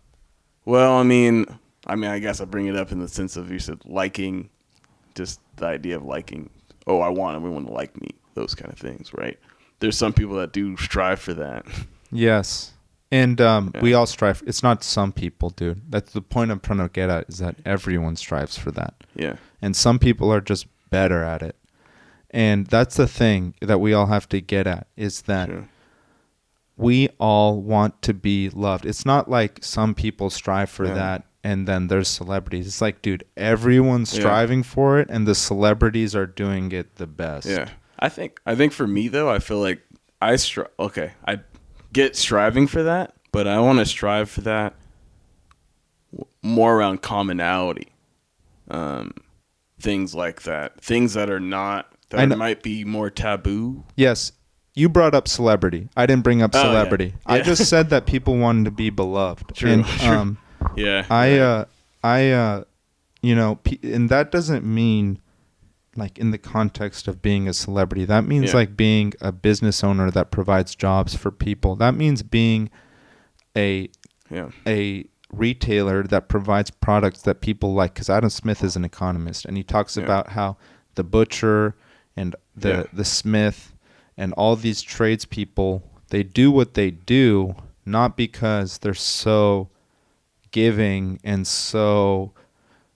Speaker 2: Well, I mean, I guess I bring it up in the sense of you said liking, just the idea of liking. Oh, I want everyone to like me. Those kind of things, right? There's some people that do strive for that.
Speaker 1: Yes. And we all strive. It's not some people, dude. That's the point I'm trying to get at, is that everyone strives for that.
Speaker 2: Yeah.
Speaker 1: And some people are just better at it. And that's the thing that we all have to get at, is that we all want to be loved. It's not like some people strive for that and then there's celebrities. It's like, dude, everyone's striving for it and the celebrities are doing it the best.
Speaker 2: Yeah. I think for me though, I feel like I get striving for that, but I want to strive for that more around commonality. things like that, things that are not that might be more taboo.
Speaker 1: Yes. You brought up celebrity. I didn't bring up celebrity.
Speaker 2: Yeah.
Speaker 1: I just said that people wanted to be beloved.
Speaker 2: True.
Speaker 1: And
Speaker 2: True. Yeah.
Speaker 1: and that doesn't mean like in the context of being a celebrity. That means like being a business owner that provides jobs for people. That means being a retailer that provides products that people like. Because Adam Smith is an economist, and he talks about how the butcher and the smith and all these tradespeople, they do what they do not because they're so giving and so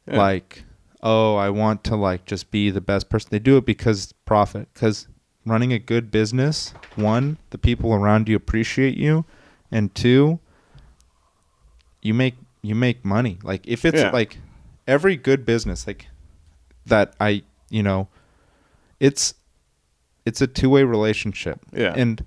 Speaker 1: like, oh, I want to like just be the best person. They do it because profit. Because running a good business, one, the people around you appreciate you, and two, you make money. Like if it's like every good business like that, it's a two-way relationship.
Speaker 2: Yeah.
Speaker 1: And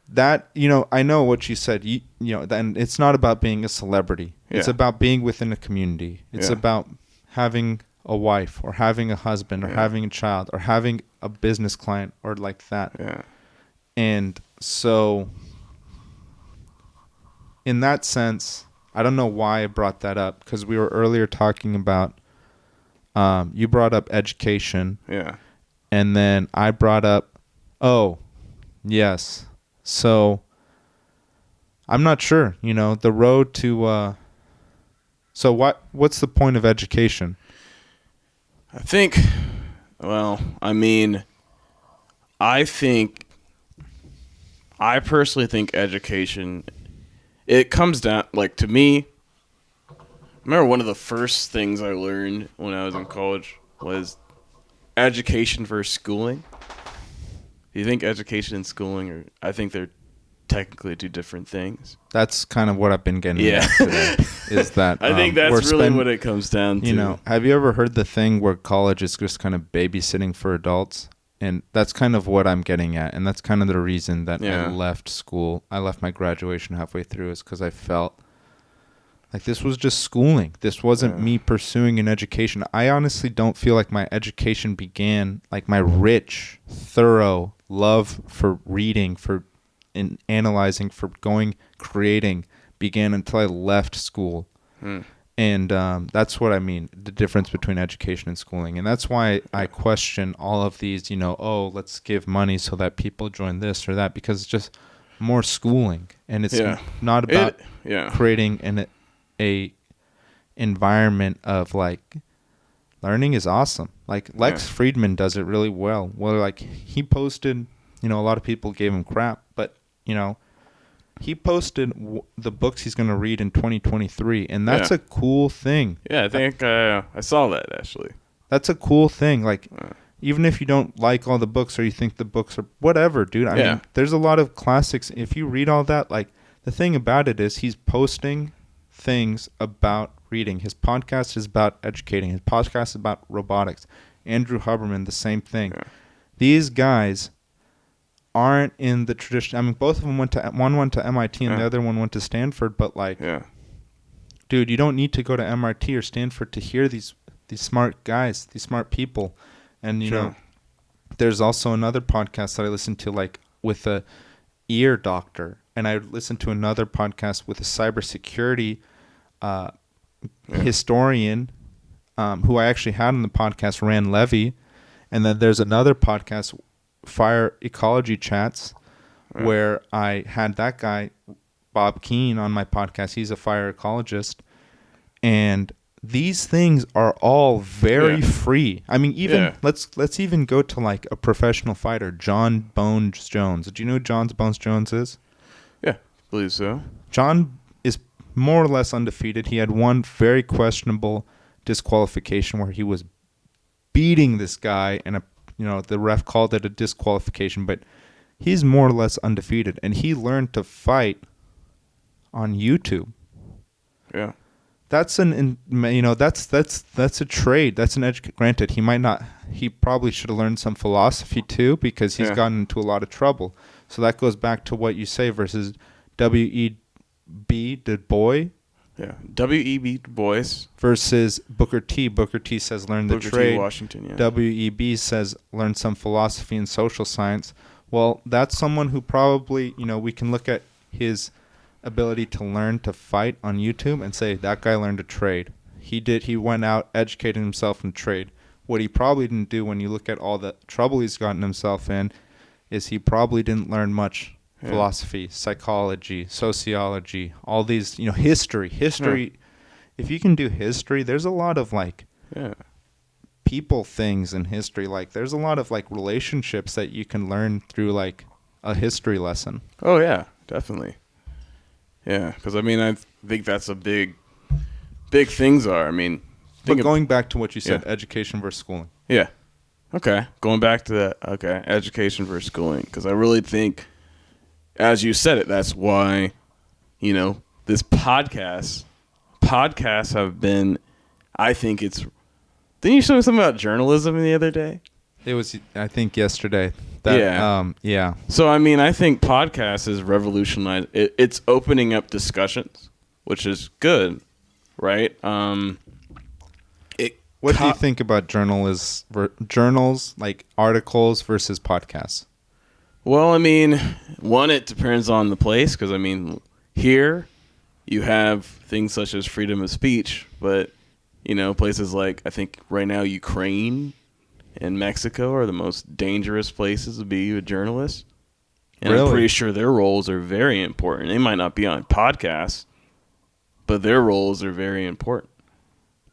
Speaker 1: that, I know what you said. Then it's not about being a celebrity. Yeah. It's about being within a community. It's about having a wife or having a husband or having a child or having a business client or like that.
Speaker 2: Yeah.
Speaker 1: And so in that sense, I don't know why I brought that up, because we were earlier talking about, you brought up education.
Speaker 2: Yeah.
Speaker 1: And then I brought up, yes. So I'm not sure, the road to, so what's the point of education?
Speaker 2: I personally think education, it comes down, like, to me, I remember one of the first things I learned when I was in college was education versus schooling. Do you think education and schooling I think they're technically two different things.
Speaker 1: That's kind of what I've been getting at today, is that
Speaker 2: I think that's really what it comes down to.
Speaker 1: Have you ever heard the thing where college is just kind of babysitting for adults? And that's kind of what I'm getting at. And that's kind of the reason that I left school. I left my graduation halfway through, is because I felt like this was just schooling. This wasn't me pursuing an education. I honestly don't feel like my education began, like my rich, thorough love for reading, for analyzing, for creating, began until I left school. And that's what I mean, the difference between education and schooling. And that's why I question all of these, let's give money so that people join this or that, because it's just more schooling. And it's not about creating a environment of like, learning is awesome. Like Lex Friedman does it really well. Well, like he posted, a lot of people gave him crap, but he posted the books he's going to read in 2023, and that's a cool thing.
Speaker 2: Yeah, I think I saw that, actually.
Speaker 1: That's a cool thing. Like, even if you don't like all the books or you think the books are whatever, dude. I mean, there's a lot of classics. If you read all that, like, the thing about it is he's posting things about reading. His podcast is about educating. His podcast is about robotics. Andrew Huberman, the same thing. Yeah. These guys aren't in the tradition. I mean, both of them went to MIT and the other one went to Stanford. But like, dude, you don't need to go to MIT or Stanford to hear these smart guys, these smart people. And you know, there's also another podcast that I listen to, like with a ear doctor, and I listened to another podcast with a cybersecurity historian, who I actually had on the podcast, Rand Levy. And then there's another podcast, Fire Ecology Chats, where I had that guy, Bob Keane, on my podcast. He's a fire ecologist. And these things are all very free. I mean, even let's even go to like a professional fighter, John Bones Jones. Do you know who John Bones Jones is?
Speaker 2: Yeah, I believe so.
Speaker 1: John is more or less undefeated. He had one very questionable disqualification where he was beating this guy, and the ref called it a disqualification, but he's more or less undefeated, and he learned to fight on YouTube.
Speaker 2: Yeah.
Speaker 1: That's that's a trade. That's an edge. Granted, he probably should have learned some philosophy too, because he's gotten into a lot of trouble. So that goes back to what you say versus W.E.B. Du Bois.
Speaker 2: Yeah. W.E.B. Du Bois.
Speaker 1: versus Booker T. Booker T says learn the
Speaker 2: Booker
Speaker 1: trade.
Speaker 2: T. Washington, yeah.
Speaker 1: W.E.B. says learn some philosophy and social science. Well, that's someone who probably, we can look at his ability to learn to fight on YouTube and say that guy learned a trade. He went out, educated himself in trade. What he probably didn't do when you look at all the trouble he's gotten himself in is he probably didn't learn much philosophy, psychology, sociology, all these, history. If you can do history, there's a lot of people things in history. Like there's a lot of relationships that you can learn through a history lesson.
Speaker 2: Oh, yeah, definitely. Yeah, because, I think that's a big things are.
Speaker 1: But going back to what you said, education versus schooling.
Speaker 2: Yeah. Okay. Going back to that. Okay. Education versus schooling. Because I really think, as you said it, that's why, this podcasts have been, I think it's, didn't you show me something about journalism the other day?
Speaker 1: It was, I think, yesterday.
Speaker 2: Yeah. So, I think podcasts is revolutionized. It's opening up discussions, which is good, right?
Speaker 1: What do you think about journals, like articles versus podcasts?
Speaker 2: Well, one, it depends on the place, because, here you have things such as freedom of speech, but, places like, I think right now, Ukraine and Mexico are the most dangerous places to be a journalist. And
Speaker 1: really?
Speaker 2: I'm pretty sure their roles are very important. They might not be on podcasts, but their roles are very important.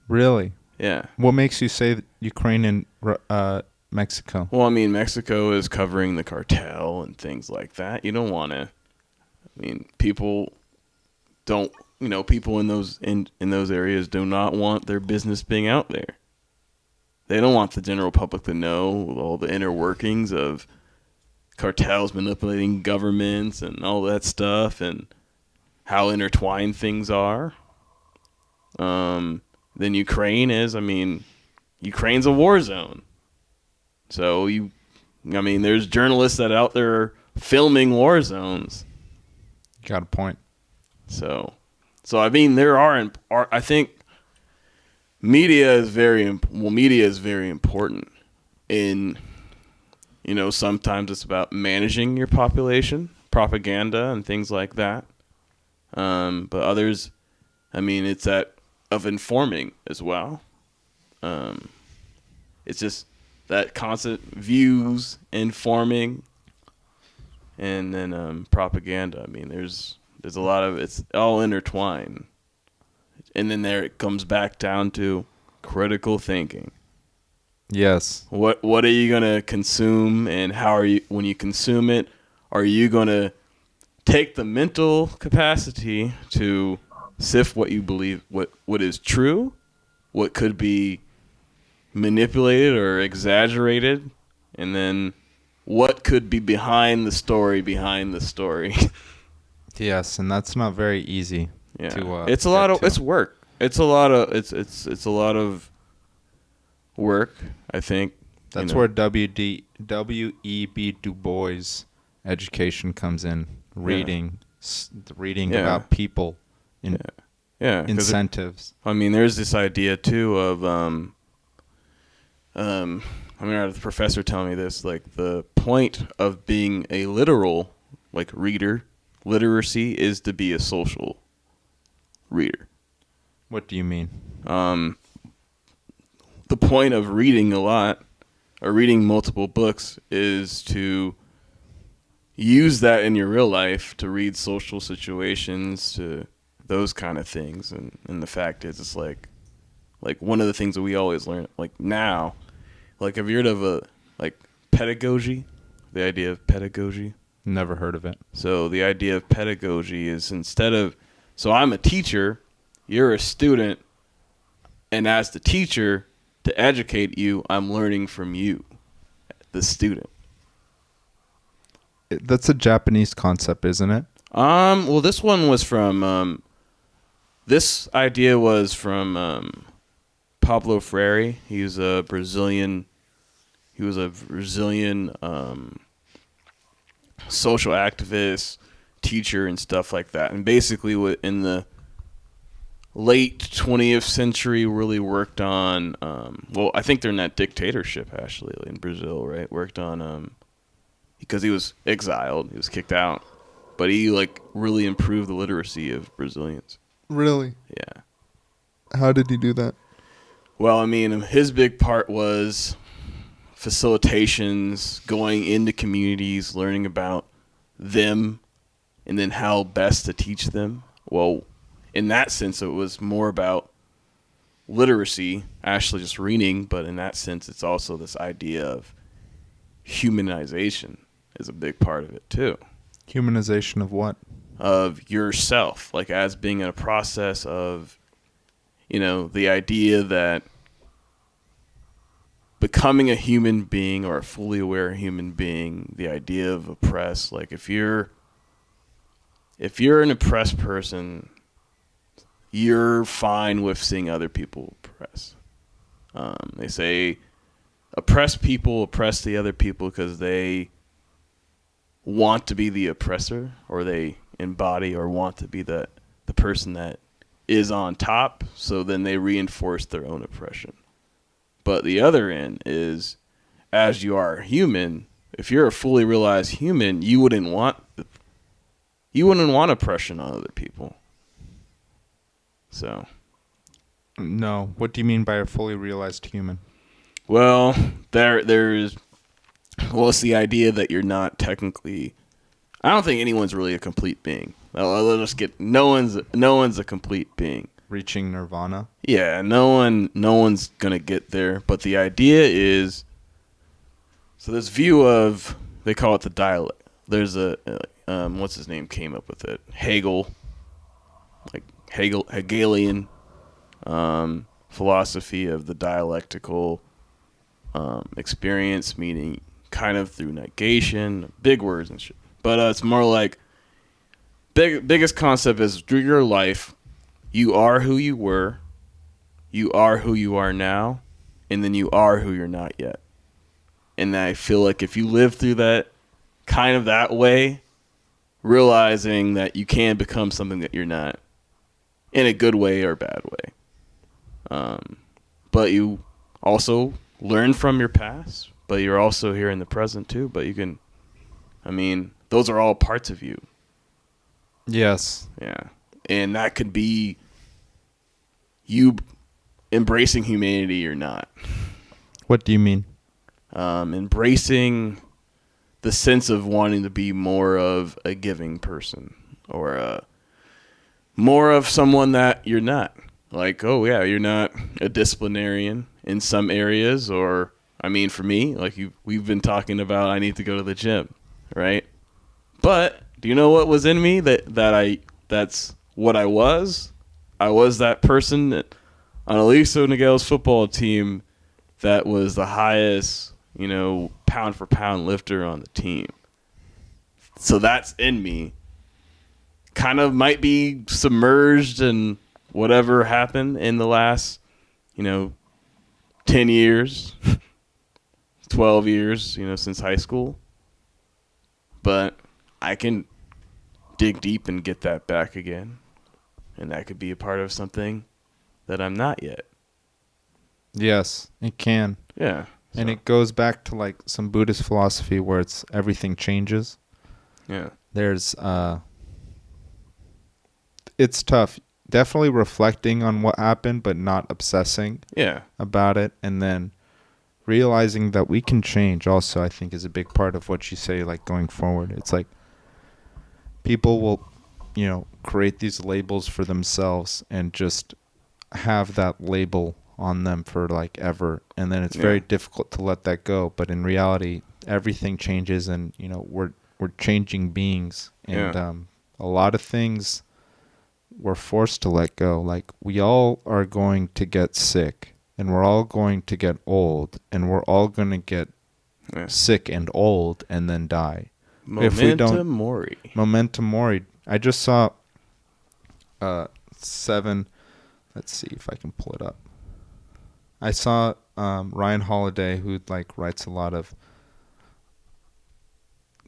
Speaker 1: Really?
Speaker 2: Yeah.
Speaker 1: What makes you say that Ukraine and Mexico?
Speaker 2: Well, Mexico is covering the cartel and things like that. You don't want to. People don't. People in those areas do not want their business being out there. They don't want the general public to know all the inner workings of cartels manipulating governments and all that stuff and how intertwined things are. Then Ukraine is, Ukraine's a war zone. So there's journalists that are out there filming war zones.
Speaker 1: Got a point.
Speaker 2: So there are, I think media is very important in, sometimes it's about managing your population, propaganda and things like that. But others, it's that of informing as well. It's just that constant views, informing, and then propaganda. There's a lot of, it's all intertwined. And then there it comes back down to critical thinking.
Speaker 1: Yes.
Speaker 2: What are you going to consume, and how are you, when you consume it, are you going to take the mental capacity to sift what you believe, what is true, what could be manipulated or exaggerated, and then what could be behind the story.
Speaker 1: Yes, and that's not very easy.
Speaker 2: Yeah,
Speaker 1: to,
Speaker 2: it's a lot of it's work. It's a lot of work. I think
Speaker 1: that's where W.E.B. Du Bois education comes in. Reading about people, incentives.
Speaker 2: There's this idea too of I remember the professor telling me this, like the point of being a literal reader, literacy is to be a social reader.
Speaker 1: What do you mean?
Speaker 2: The point of reading a lot or reading multiple books is to use that in your real life to read social situations, to those kind of things. And the fact is, it's like one of the things that we always learn, now, have you heard of pedagogy? The idea of pedagogy?
Speaker 1: Never heard of it.
Speaker 2: So the idea of pedagogy is so I'm a teacher, you're a student, and as the teacher, to educate you, I'm learning from you, the student.
Speaker 1: That's a Japanese concept, isn't it?
Speaker 2: Well, this one was from, this idea was from Pablo Freire. He was a Brazilian social activist, teacher, and stuff like that. And basically, late 20th century really worked on well, I think they're in that dictatorship actually in Brazil, right? Worked on because he was exiled, he was kicked out, but he like really improved the literacy of Brazilians.
Speaker 1: Really?
Speaker 2: Yeah.
Speaker 1: How did he do that?
Speaker 2: Well, I mean, his big part was facilitations, going into communities, learning about them, and then how best to teach them. Well, in that sense, it was more about literacy, actually just reading, but in that sense, it's also this idea of humanization is a big part of it too.
Speaker 1: Humanization of what?
Speaker 2: Of yourself, like as being in a process of, the idea that becoming a human being or a fully aware human being, the idea of oppressed, like if you're an oppressed person, you're fine with seeing other people oppressed. They say oppressed people oppress the other people because they want to be the oppressor, or they embody or want to be the person that is on top, so then they reinforce their own oppression. But the other end is, as you are human, if you're a fully realized human, you wouldn't want oppression on other people. So,
Speaker 1: No. What do you mean by a fully realized human?
Speaker 2: well, it's the idea that you're not technically. I don't think anyone's really a complete being. Let's get no one's a complete being.
Speaker 1: Reaching nirvana?
Speaker 2: Yeah, no one's gonna get there. But the idea is, so this view of, they call it the dialect. There's what's his name came up with it? Hegelian philosophy of the dialectical experience, meaning kind of through negation, big words and shit. But it's more like biggest concept is through your life, you are who you were, you are who you are now, and then you are who you're not yet. And I feel like if you live through that kind of that way, realizing that you can become something that you're not, in a good way or bad way. But you also learn from your past, but you're also here in the present too. But you can, those are all parts of you.
Speaker 1: Yes.
Speaker 2: Yeah. And that could be you embracing humanity or not.
Speaker 1: What do you mean?
Speaker 2: Embracing the sense of wanting to be more of a giving person, or more of someone that you're not. Like, oh yeah, you're not a disciplinarian in some areas, or for me, like we've been talking about, I need to go to the gym, right? But do you know what was in me that's what I was? I was that person that on Aliso Niguel's football team that was the highest, pound for pound lifter on the team. So that's in me. Kind of might be submerged in whatever happened in the last, 10 years, 12 years, since high school. But I can dig deep and get that back again. And that could be a part of something that I'm not yet.
Speaker 1: Yes, it can.
Speaker 2: Yeah. So.
Speaker 1: And it goes back to like some Buddhist philosophy where it's everything changes.
Speaker 2: Yeah.
Speaker 1: There's it's tough. Definitely reflecting on what happened, but not obsessing about it. And then realizing that we can change also, I think, is a big part of what you say, like going forward. It's like people will, create these labels for themselves and just have that label on them for like ever. And then it's very difficult to let that go. But in reality, everything changes, and, we're changing beings. And a lot of things we're forced to let go. Like, we all are going to get sick, and we're all going to get old, and we're all going to get sick and old and then die.
Speaker 2: Momentum mori.
Speaker 1: Momentum mori. I just saw 7. Let's see if I can pull it up. I saw Ryan Holiday, who like writes a lot of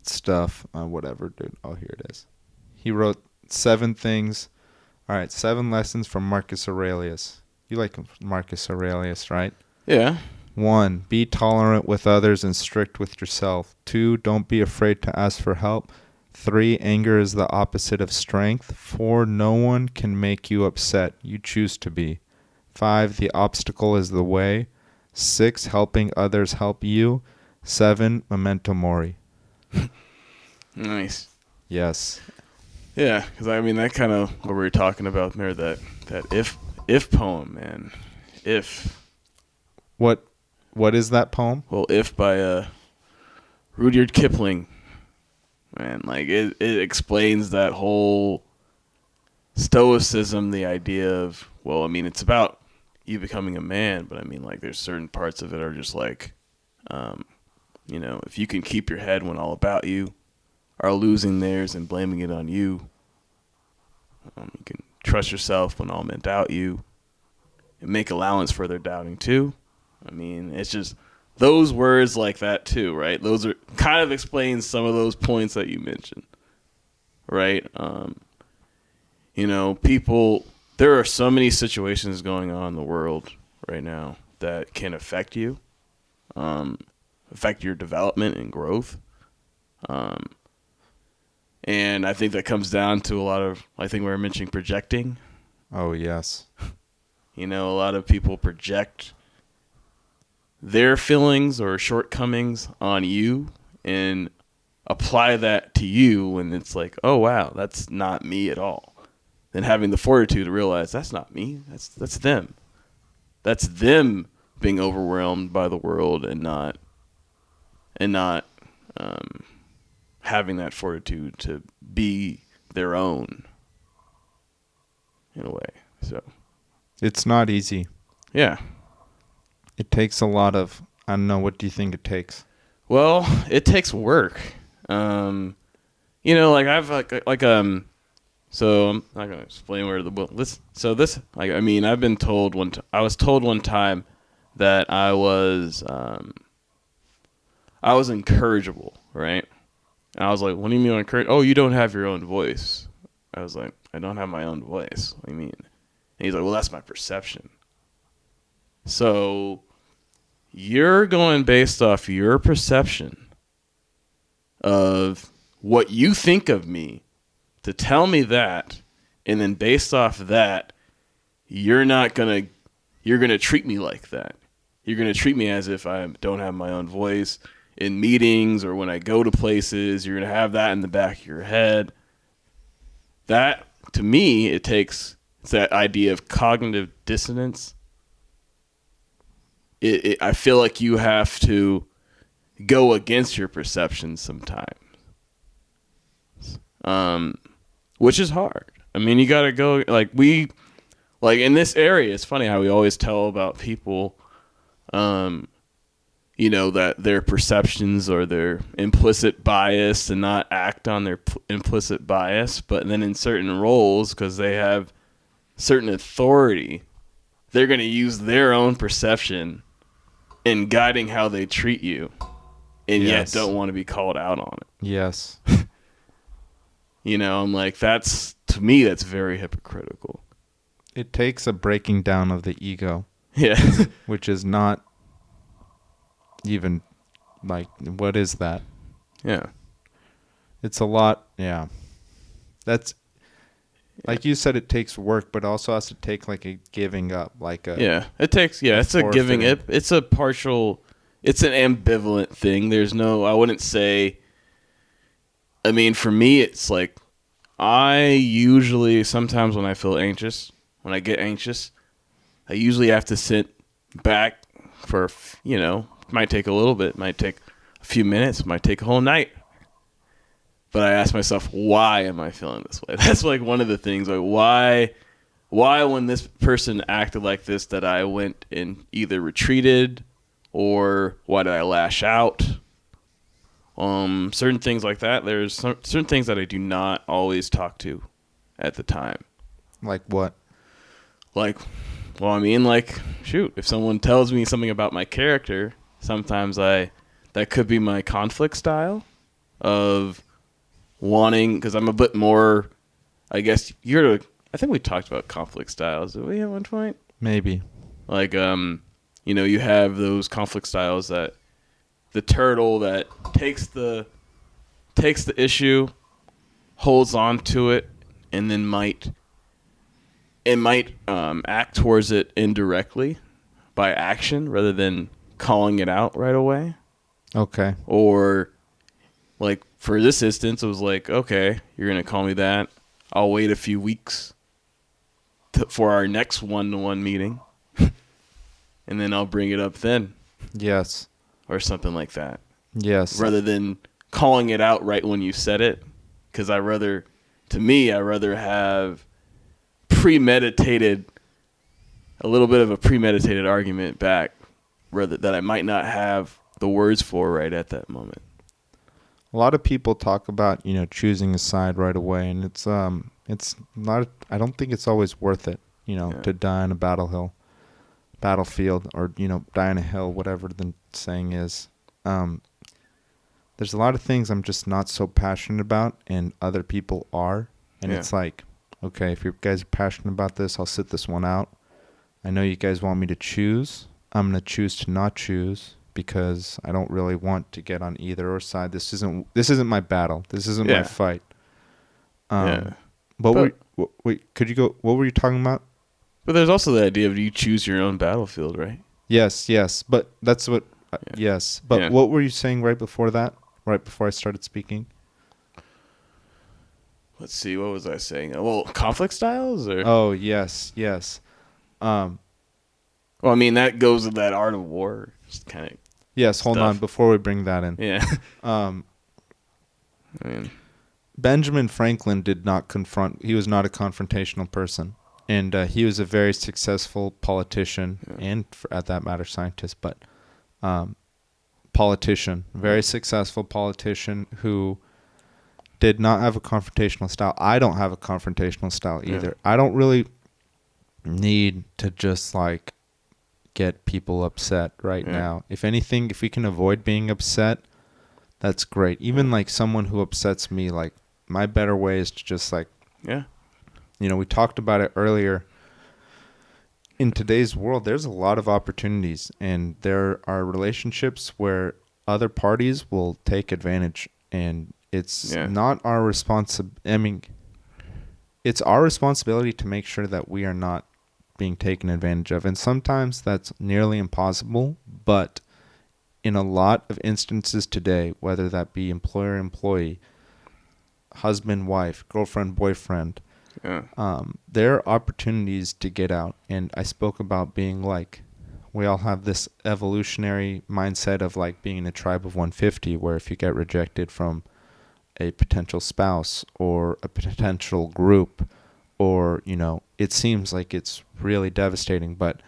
Speaker 1: stuff. Whatever, dude. Oh, here it is. He wrote 7 things All right, 7 lessons from Marcus Aurelius. You like Marcus Aurelius, right?
Speaker 2: Yeah.
Speaker 1: 1. Be tolerant with others and strict with yourself. 2. Don't be afraid to ask for help. 3. Anger is the opposite of strength. 4. No one can make you upset. You choose to be. 5. The obstacle is the way. 6. Helping others help you. 7. Memento mori.
Speaker 2: Nice.
Speaker 1: Yes.
Speaker 2: Yeah, because I mean that kind of what we were talking about there. That if poem, man. If.
Speaker 1: What is that poem?
Speaker 2: Well, if by Rudyard Kipling. Man, like it explains that whole stoicism, the idea of, well, I mean, it's about you becoming a man, but I mean, like, there's certain parts of it are just like, if you can keep your head when all about you are losing theirs and blaming it on you, you can trust yourself when all men doubt you and make allowance for their doubting too. I mean, it's just those words like that too, right? Those are kind of explains some of those points that you mentioned, right? People, there are so many situations going on in the world right now that can affect you, affect your development and growth. And I think that comes down to a lot of, I think we were mentioning projecting.
Speaker 1: Oh, yes.
Speaker 2: A lot of people project their feelings or shortcomings on you and apply that to you when it's like, oh, wow, that's not me at all. Then having the fortitude to realize that's not me, that's them. That's them being overwhelmed by the world and not having that fortitude to be their own in a way. So
Speaker 1: it's not easy.
Speaker 2: Yeah.
Speaker 1: It takes a lot of, I don't know, what do you think it takes?
Speaker 2: Well, it takes work. So I'm not gonna explain where the book. I've been told I was told one time that I was incorrigible, right? And I was like, "What do you mean encourage? Oh, you don't have your own voice." I was like, "I don't have my own voice. What do you mean?" And he's like, "Well, that's my perception." So you're going based off your perception of what you think of me to tell me that, and then based off that, you're gonna treat me like that. You're gonna treat me as if I don't have my own voice in meetings or when I go to places. You're gonna have that in the back of your head. That, to me, it's that idea of cognitive dissonance. I feel like you have to go against your perceptions sometimes, which is hard. I mean, you got to go in this area. It's funny how we always tell about people, that their perceptions or their implicit bias and not act on their implicit bias. But then in certain roles, because they have certain authority, they're going to use their own perception in guiding how they treat you, and yet don't want to be called out on it.
Speaker 1: Yes.
Speaker 2: I'm like, to me, that's very hypocritical.
Speaker 1: It takes a breaking down of the ego.
Speaker 2: Yeah.
Speaker 1: Which is not even, like, what is that?
Speaker 2: Yeah.
Speaker 1: It's a lot, yeah. That's, like you said, it takes work, but also has to take, like, a giving up, like a...
Speaker 2: Yeah, it takes, it's a giving, it's a partial, it's an ambivalent thing. There's no, I wouldn't say, I mean, for me, it's like, I usually, sometimes when I feel anxious, when I get anxious, I usually have to sit back for, might take a little bit, might take a few minutes, might take a whole night. But I ask myself, why am I feeling this way? That's like one of the things, like why when this person acted like this that I went and either retreated, or why did I lash out? Certain things like that. There's certain things that I do not always talk to at the time.
Speaker 1: Like what?
Speaker 2: Shoot, if someone tells me something about my character, sometimes that could be my conflict style of wanting, because I'm a bit more, I guess, I think we talked about conflict styles. Did we at one point?
Speaker 1: Maybe.
Speaker 2: Like, you have those conflict styles that the turtle that takes the issue, holds on to it, and then might act towards it indirectly by action rather than calling it out right away.
Speaker 1: Okay.
Speaker 2: Or, like, for this instance, it was like, okay, you're going to call me that. I'll wait a few weeks for our next one-to-one meeting, and then I'll bring it up then.
Speaker 1: Yes.
Speaker 2: Or something like that.
Speaker 1: Yes.
Speaker 2: Rather than calling it out right when you said it. Because I rather have a little bit of a premeditated argument back rather that I might not have the words for right at that moment.
Speaker 1: A lot of people talk about, choosing a side right away, and it's not. I don't think it's always worth it, to die on a battlefield, or die on a hill, whatever the saying is. There's a lot of things I'm just not so passionate about, and other people are, and it's like, okay, if you guys are passionate about this, I'll sit this one out. I know you guys want me to choose. I'm gonna choose to not choose, because I don't really want to get on either or side. This isn't my battle. This isn't my fight. But wait, could you go? What were you talking about?
Speaker 2: But there's also the idea of you choose your own battlefield, right?
Speaker 1: Yes. But that's what. Yes. But what were you saying right before that? Right before I started speaking.
Speaker 2: Let's see. What was I saying? Well, conflict styles, or
Speaker 1: oh yes.
Speaker 2: Well, I mean that goes with that art of war, just kind of.
Speaker 1: Yes. Hold on. Before we bring that in.
Speaker 2: Yeah.
Speaker 1: I mean, Benjamin Franklin did not confront. He was not a confrontational person, and he was a very successful politician, and at that matter, scientist. But politician, very successful politician who did not have a confrontational style. I don't have a confrontational style either.
Speaker 2: Yeah.
Speaker 1: I don't really need to just like get people upset right now. If anything, if we can avoid being upset, that's great. Even like someone who upsets me, like my better way is to just like, we talked about it earlier. In today's world, there's a lot of opportunities, and there are relationships where other parties will take advantage, and it's not our responsibility. I mean, it's our responsibility to make sure that we are not being taken advantage of, and sometimes that's nearly impossible, but in a lot of instances today, whether that be employer-employee, husband-wife, girlfriend-boyfriend, there are opportunities to get out. And I spoke about being like, we all have this evolutionary mindset of like being in a tribe of 150, where if you get rejected from a potential spouse or a potential group, or, it seems like it's really devastating. But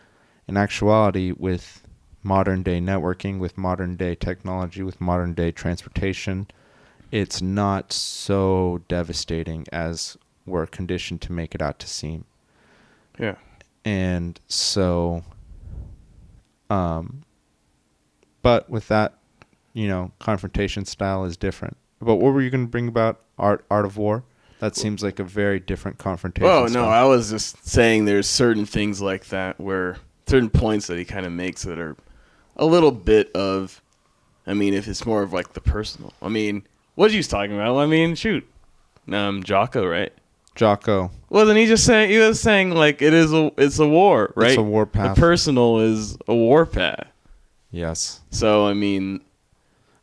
Speaker 1: in actuality, with modern day networking, with modern day technology, with modern day transportation, it's not so devastating as we're conditioned to make it out to seem.
Speaker 2: Yeah.
Speaker 1: And so, but with that, confrontation style is different. But what were you going to bring about art of war? That seems like a very different confrontation style.
Speaker 2: No, I was just saying there's certain things like that where certain points that he kind of makes that are a little bit of, I mean, if it's more of like the personal. I mean, what he was talking about? I mean, shoot. Jocko, right?
Speaker 1: Jocko.
Speaker 2: Wasn't he just saying, he was saying like it's a war, right?
Speaker 1: It's a war path.
Speaker 2: The personal is a war path.
Speaker 1: Yes.
Speaker 2: So, I mean,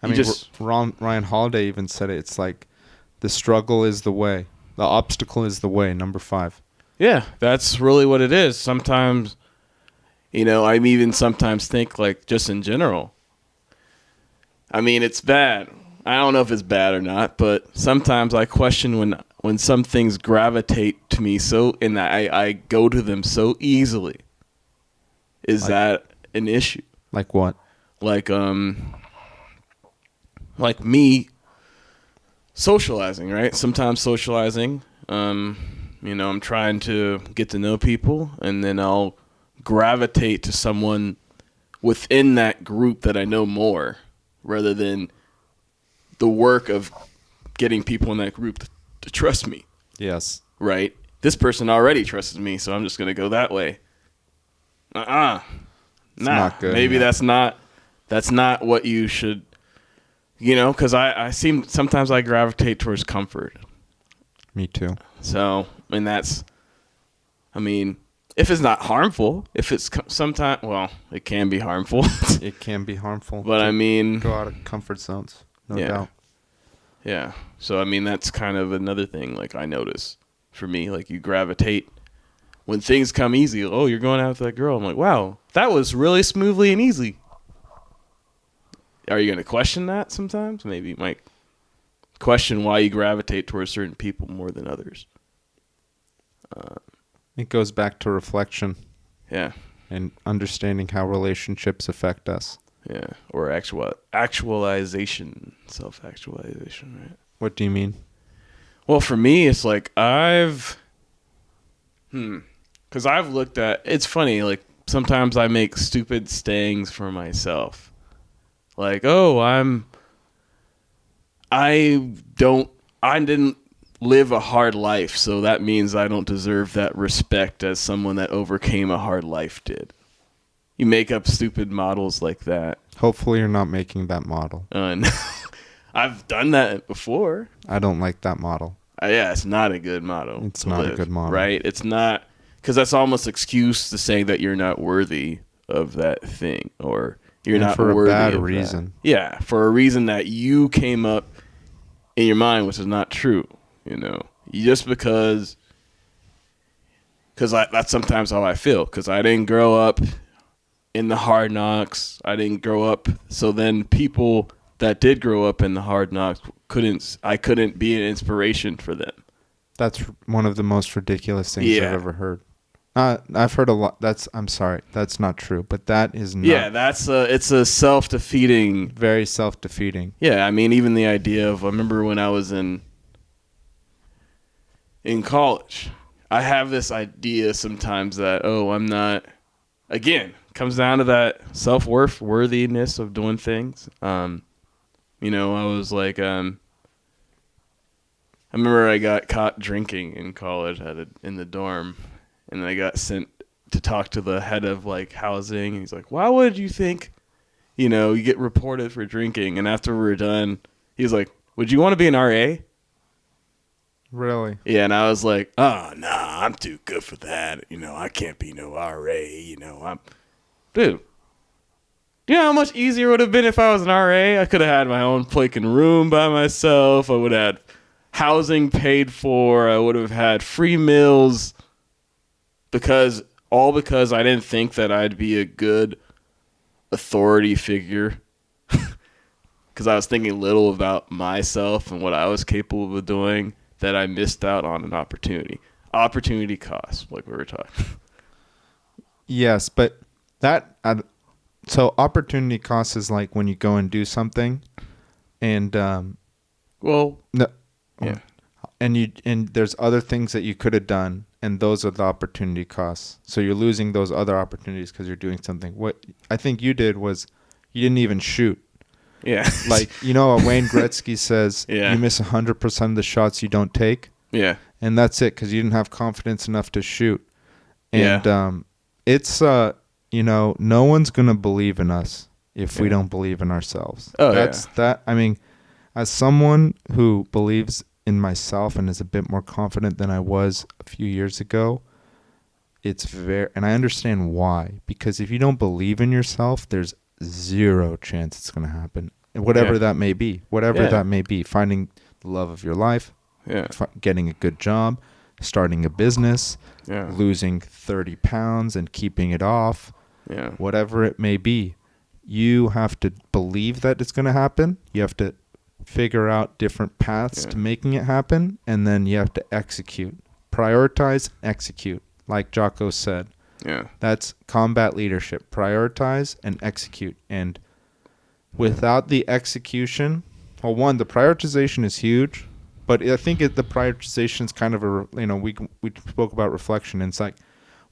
Speaker 1: Ryan Holiday even said it. It's like the struggle is the way. The obstacle is the way, number 5.
Speaker 2: Yeah, that's really what it is. Sometimes, I even sometimes think like just in general. I mean, it's bad. I don't know if it's bad or not, but sometimes I question when some things gravitate to me and I go to them so easily. Is that an issue?
Speaker 1: Like what?
Speaker 2: Like me socializing, right? Sometimes socializing, I'm trying to get to know people, and then I'll gravitate to someone within that group that I know more, rather than the work of getting people in that group to trust me.
Speaker 1: Yes.
Speaker 2: Right? this person already trusted me, so I'm just gonna go that way. Nah,
Speaker 1: not good,
Speaker 2: maybe
Speaker 1: yeah.
Speaker 2: that's not what you should, because I seem sometimes I gravitate towards comfort.
Speaker 1: Me too.
Speaker 2: So, and that's, I mean, if it's not harmful, if it's sometimes, well, it can be harmful.
Speaker 1: It can be harmful.
Speaker 2: But I mean,
Speaker 1: go out of comfort zones, no doubt.
Speaker 2: Yeah. So, I mean, that's kind of another thing, like, I notice for me, like, you gravitate when things come easy. Oh, you're going out with that girl. I'm like, wow, that was really smoothly and easy. Are you going to question that sometimes? Maybe you might question why you gravitate towards certain people more than others.
Speaker 1: It goes back to reflection.
Speaker 2: Yeah.
Speaker 1: And understanding how relationships affect us.
Speaker 2: Yeah. Or actualization, self-actualization, right?
Speaker 1: What do you mean?
Speaker 2: Well, for me, it's like because I've looked at, it's funny, like sometimes I make stupid sayings for myself. Like, oh, I didn't live a hard life, so that means I don't deserve that respect as someone that overcame a hard life did. You make up stupid models like that.
Speaker 1: Hopefully you're not making that model.
Speaker 2: No. I've done that before.
Speaker 1: I don't like that model.
Speaker 2: Yeah, it's not a good motto.
Speaker 1: It's not a good model.
Speaker 2: Right? It's not, because that's almost excuse to say that you're not worthy of that thing, or you're not
Speaker 1: for
Speaker 2: worthy
Speaker 1: a bad
Speaker 2: of
Speaker 1: reason.
Speaker 2: That. Yeah, for a reason that you came up in your mind, which is not true. You just because that's sometimes how I feel, because I didn't grow up in the hard knocks. I didn't grow up, so then people that did grow up in the hard knocks I couldn't be an inspiration for them.
Speaker 1: That's one of the most ridiculous things I've ever heard. I've heard a lot. I'm sorry, that's not true. But that is not.
Speaker 2: Yeah, it's a self-defeating.
Speaker 1: Very self-defeating.
Speaker 2: Yeah, I mean, even the idea of, I remember when I was in college, I have this idea sometimes that, I'm not. Again, comes down to that self-worth, worthiness of doing things. I was like, I remember I got caught drinking in college in the dorm, and I got sent to talk to the head of like housing. And he's like, "Why would you think, you get reported for drinking?" And after we were done, he was like, "Would you want to be an RA?"
Speaker 1: Really?
Speaker 2: Yeah, and I was like, "Oh, nah, I'm too good for that. I can't be no RA. Dude. Do you know how much easier it would have been if I was an RA? I could have had my own freaking room by myself. I would have had housing paid for. I would have had free meals. Because I didn't think that I'd be a good authority figure. Because I was thinking little about myself and what I was capable of doing, that I missed out on an opportunity. Opportunity cost, like we were talking.
Speaker 1: Yes, but so opportunity cost is like when you go and do something, and and there's other things that you could have done, and those are the opportunity costs. So you're losing those other opportunities because you're doing something. What I think you did was you didn't even shoot.
Speaker 2: Yeah.
Speaker 1: Like, Wayne Gretzky says, you miss 100% of the shots you don't take.
Speaker 2: Yeah.
Speaker 1: And that's it, because you didn't have confidence enough to shoot. And it's, no one's going to believe in us if we don't believe in ourselves. I mean, as someone who believes in myself and is a bit more confident than I was a few years ago, and I understand why. Because if you don't believe in yourself, there's zero chance it's going to happen. Whatever that may be. That may be. Finding the love of your life. Getting a good job. Starting a business. Losing 30 pounds and keeping it off. Whatever it may be. You have to believe that it's going to happen. You have to figure out different paths to making it happen. And then you have to execute. Prioritize, execute. Like Jocko said.
Speaker 2: Yeah.
Speaker 1: That's combat leadership. Prioritize and execute. And without the execution, well, one, the prioritization is huge, but I think the prioritization is kind of we spoke about reflection, and it's like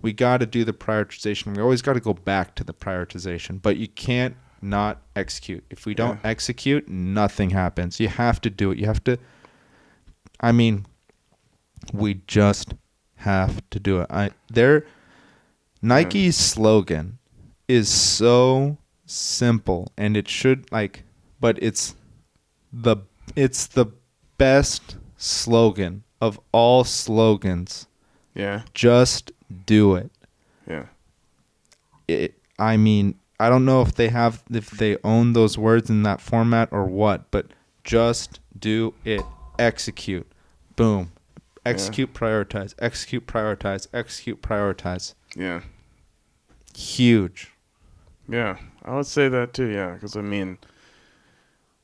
Speaker 1: we got to do the prioritization. We always got to go back to the prioritization, but you can't not execute. If we don't execute, nothing happens. You have to do it. You have to, we just have to do it. Their Nike's slogan is so simple, and it should but the it's the best slogan of all slogans.
Speaker 2: Yeah.
Speaker 1: Just do it.
Speaker 2: Yeah.
Speaker 1: I mean, I don't know if they own those words in that format or what, but just do it. Execute. Boom. Execute, prioritize. Execute, prioritize. Execute, prioritize.
Speaker 2: Yeah.
Speaker 1: Huge.
Speaker 2: Yeah. I would say that too, yeah. Because, I mean,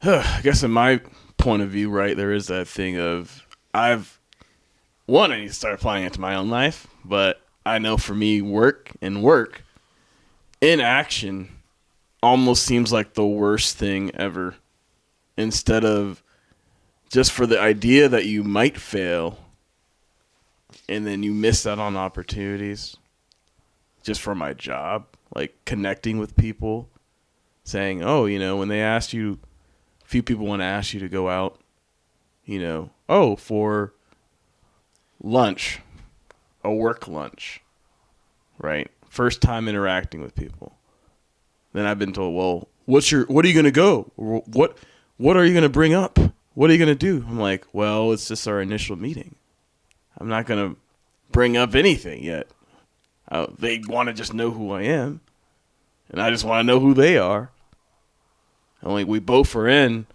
Speaker 2: I guess in my point of view, right, there is that thing of I need to start applying it to my own life, but I know for me, work in action almost seems like the worst thing ever. Instead of just for the idea that you might fail and then you miss out on opportunities just for my job, like connecting with people, saying, oh, when they asked you, a few people want to ask you to go out, for lunch, a work lunch, right? First time interacting with people. Then I've been told, well, what are you going to go? What are you going to bring up? What are you going to do? I'm like, well, it's just our initial meeting. I'm not going to bring up anything yet. They want to just know who I am, and I just want to know who they are. And we both are in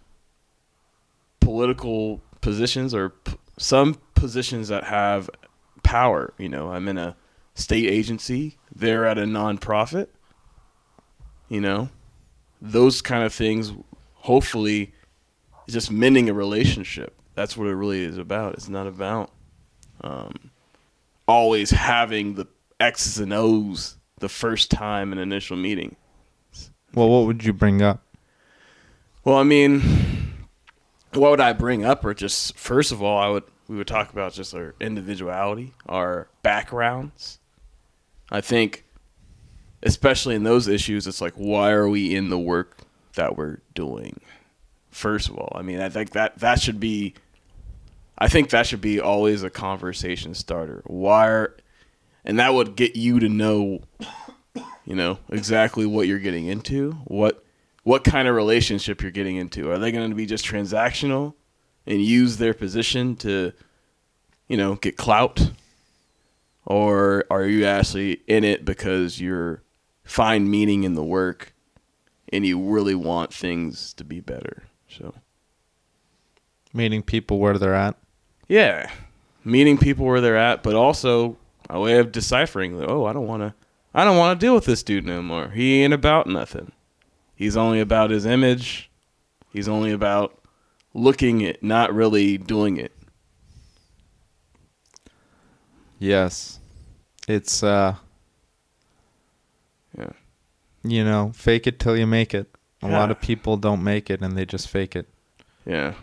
Speaker 2: political positions or some positions that have power. I'm in a state agency. They're at a nonprofit. Those kind of things, hopefully, is just mending a relationship. That's what it really is about. It's not about always having the X's and O's the first time in an initial meeting.
Speaker 1: Well, what would you bring up?
Speaker 2: Well, I mean, what would I bring up? Or just, first of all, we would talk about just our individuality, our backgrounds. I think, especially in those issues, it's like, why are we in the work that we're doing? First of all, I mean, I think that should be always a conversation starter. And that would get you to know, exactly what you're getting into, what kind of relationship you're getting into. Are they going to be just transactional and use their position to, get clout? Or are you actually in it because you find meaning in the work and you really want things to be better? So,
Speaker 1: meeting people where they're at.
Speaker 2: Yeah, meeting people where they're at, but also a way of deciphering. Oh, I don't want to deal with this dude no more. He ain't about nothing. He's only about his image. He's only about looking it, not really doing it.
Speaker 1: Yes, it's
Speaker 2: Yeah.
Speaker 1: Fake it till you make it. A
Speaker 2: Yeah.
Speaker 1: lot of people don't make it, and they just fake it.
Speaker 2: Yeah.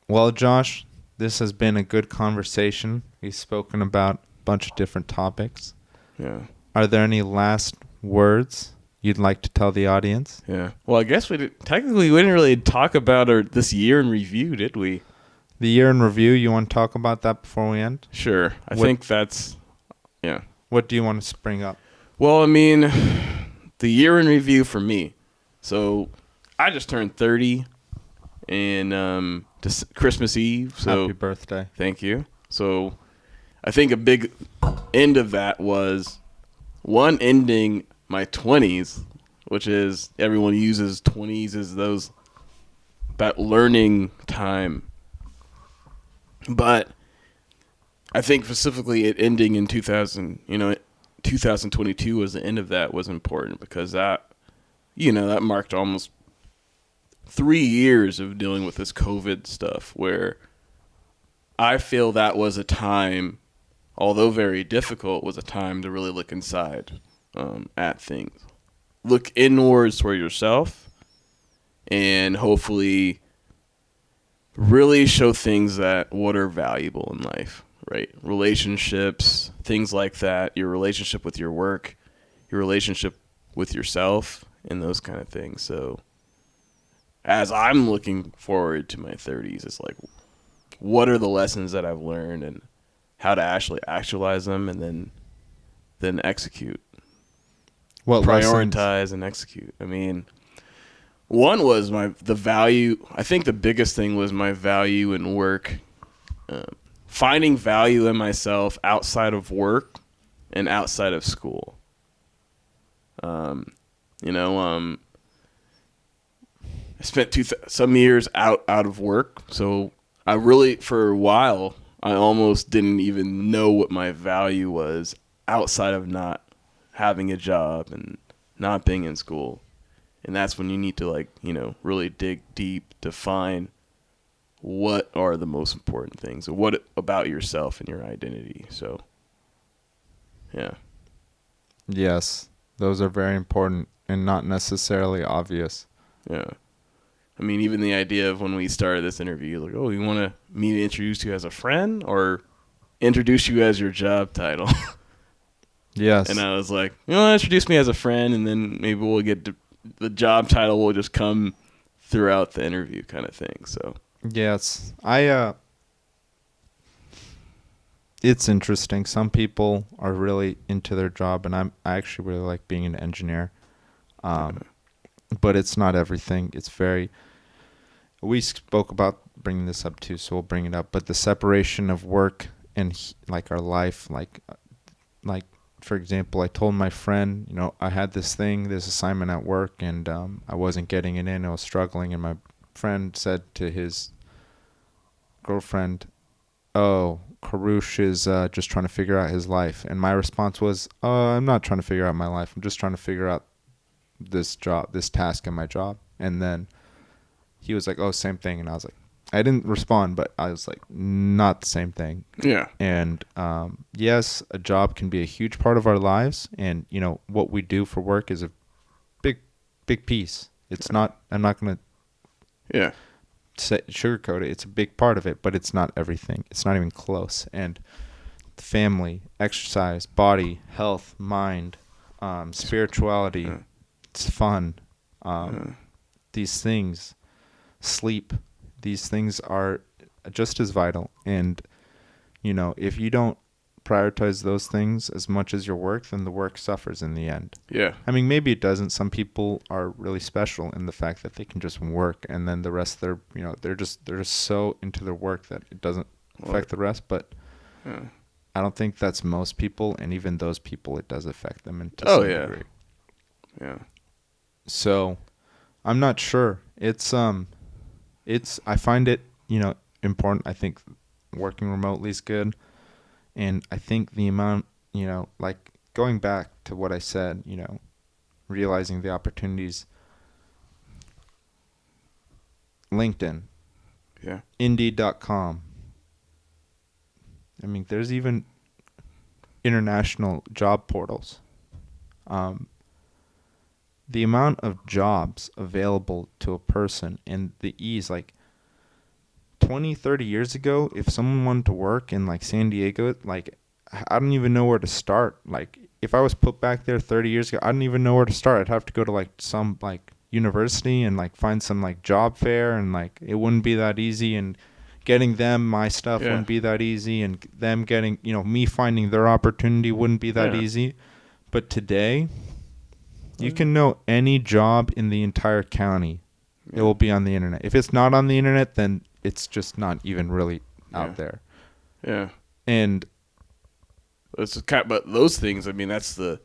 Speaker 1: Well, Josh, this has been a good conversation. We've spoken about a bunch of different topics.
Speaker 2: Yeah.
Speaker 1: Are there any last words you'd like to tell the audience?
Speaker 2: Yeah. Well, I guess we didn't really talk about this year in review, did we?
Speaker 1: The year in review, you want to talk about that before we end?
Speaker 2: Sure. I think that's, yeah.
Speaker 1: What do you want to bring up?
Speaker 2: Well, I mean, the year in review for me. So I just turned 30 in Christmas Eve. So
Speaker 1: Happy birthday.
Speaker 2: Thank you. So I think a big end of that was one ending my 20s, which is everyone uses 20s as that learning time. But I think specifically it ending in 2022 was the end of that was important because that marked almost 3 years of dealing with this COVID stuff where I feel that was a time, although very difficult, was a time to really look inside at things. Look inwards toward yourself and hopefully really show things that what are valuable in life, right? Relationships, things like that, your relationship with your work, your relationship with yourself, and those kind of things. So as I'm looking forward to my 30s, it's like, what are the lessons that I've learned and how to actually actualize them, and then execute,
Speaker 1: What lessons?
Speaker 2: prioritize, and execute. I mean, one was the value. I think the biggest thing was my value in work, finding value in myself outside of work and outside of school. You know, I spent some years out of work, so I really, for a while, I almost didn't even know what my value was outside of not having a job and not being in school. And that's when you need to, like, you know, really dig deep to find what are the most important things, what about yourself and your identity. So, yeah.
Speaker 1: Yes, those are very important and not necessarily obvious.
Speaker 2: Yeah. I mean, even the idea of when we started this interview, like, oh, you want me to introduce you as a friend or introduce you as your job title?
Speaker 1: Yes.
Speaker 2: And I was like, you know, introduce me as a friend, and then maybe we'll get to, the job title will just come throughout the interview, kind of thing. So
Speaker 1: Yes. It's interesting. Some people are really into their job, and I actually really like being an engineer. But it's not everything. It's very. We spoke about bringing this up too, so we'll bring it up. But the separation of work and like our life, like for example, I told my friend, you know, I had this assignment at work, and I wasn't getting it in. I was struggling, and my friend said to his girlfriend, "Oh, Karush is just trying to figure out his life." And my response was, I'm not trying to figure out my life. I'm just trying to figure out this task in my job. And then he was like, oh, same thing. And I was like, I didn't respond, but I was like, not the same thing.
Speaker 2: yeah,
Speaker 1: And yes, a job can be a huge part of our lives. And, you know, what we do for work is a big, big piece. It's not, I'm not going to
Speaker 2: yeah,
Speaker 1: sugarcoat it. It's a big part of it, but it's not everything. It's not even close. And family, exercise, body, health, mind, spirituality,
Speaker 2: yeah.
Speaker 1: it's fun. These things, sleep, these things are just as vital. And, you know, if you don't prioritize those things as much as your work, then the work suffers in the end.
Speaker 2: Yeah.
Speaker 1: I mean, maybe it doesn't. Some people are really special in the fact that they can just work, and then the rest, they're just so into their work that it doesn't affect the rest. But
Speaker 2: Yeah.
Speaker 1: I don't think that's most people, and even those people, it does affect them to
Speaker 2: Oh,
Speaker 1: some
Speaker 2: yeah.
Speaker 1: degree.
Speaker 2: Yeah.
Speaker 1: So I'm not sure. I find it, you know, important. I think working remotely is good. And I think the amount, you know, like going back to what I said, you know, realizing the opportunities, LinkedIn,
Speaker 2: Yeah.
Speaker 1: Indeed.com. I mean, there's even international job portals. The amount of jobs available to a person and the ease, like 20, 30 years ago, if someone wanted to work in like San Diego, like I don't even know where to start. Like if I was put back there 30 years ago, I don't even know where to start. I'd have to go to like some like university and like find some like job fair, and like it wouldn't be that easy, and getting them my stuff
Speaker 2: Yeah.
Speaker 1: wouldn't be that easy, and them getting, you know, me finding their opportunity wouldn't be that
Speaker 2: Yeah.
Speaker 1: easy. But today, you can know any job in the entire county. It will be on the internet. If it's not on the internet, then it's just not even really out there.
Speaker 2: Yeah.
Speaker 1: And
Speaker 2: It's kind of, but those things, I mean, that's the,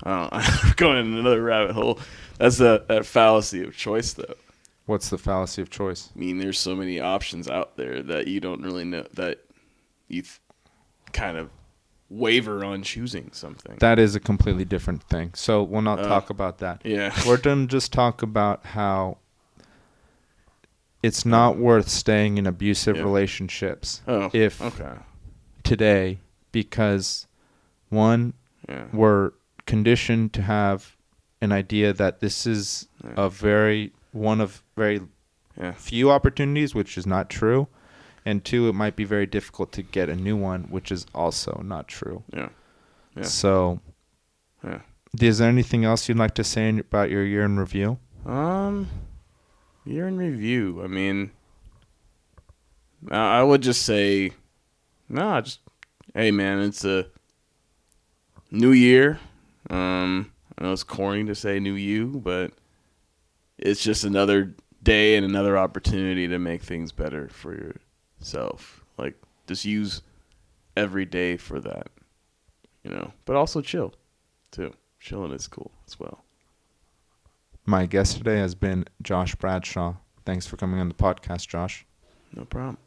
Speaker 2: I don't know, I'm going in another rabbit hole. That's that fallacy of choice, though.
Speaker 1: what's the fallacy of choice?
Speaker 2: I mean, there's so many options out there that you don't really know, that you kind of waver on choosing something.
Speaker 1: That is a completely different thing. So we'll not talk about that.
Speaker 2: Yeah.
Speaker 1: We're going to just talk about how it's not worth staying in abusive relationships if today, because one, we're conditioned to have an idea that this is one of very few opportunities, which is not true. And two, it might be very difficult to get a new one, which is also not true.
Speaker 2: Yeah. Yeah.
Speaker 1: So, is there anything else you'd like to say about your year in review?
Speaker 2: Year in review. I mean, I would just say, no, just hey man, it's a new year. I know it's corny to say new you, but it's just another day and another opportunity to make things better for yourself. Like, just use every day for that, But also chill, too. Chilling is cool as well.
Speaker 1: My guest today has been Josh Bradshaw. Thanks for coming on the podcast, Josh.
Speaker 2: No problem.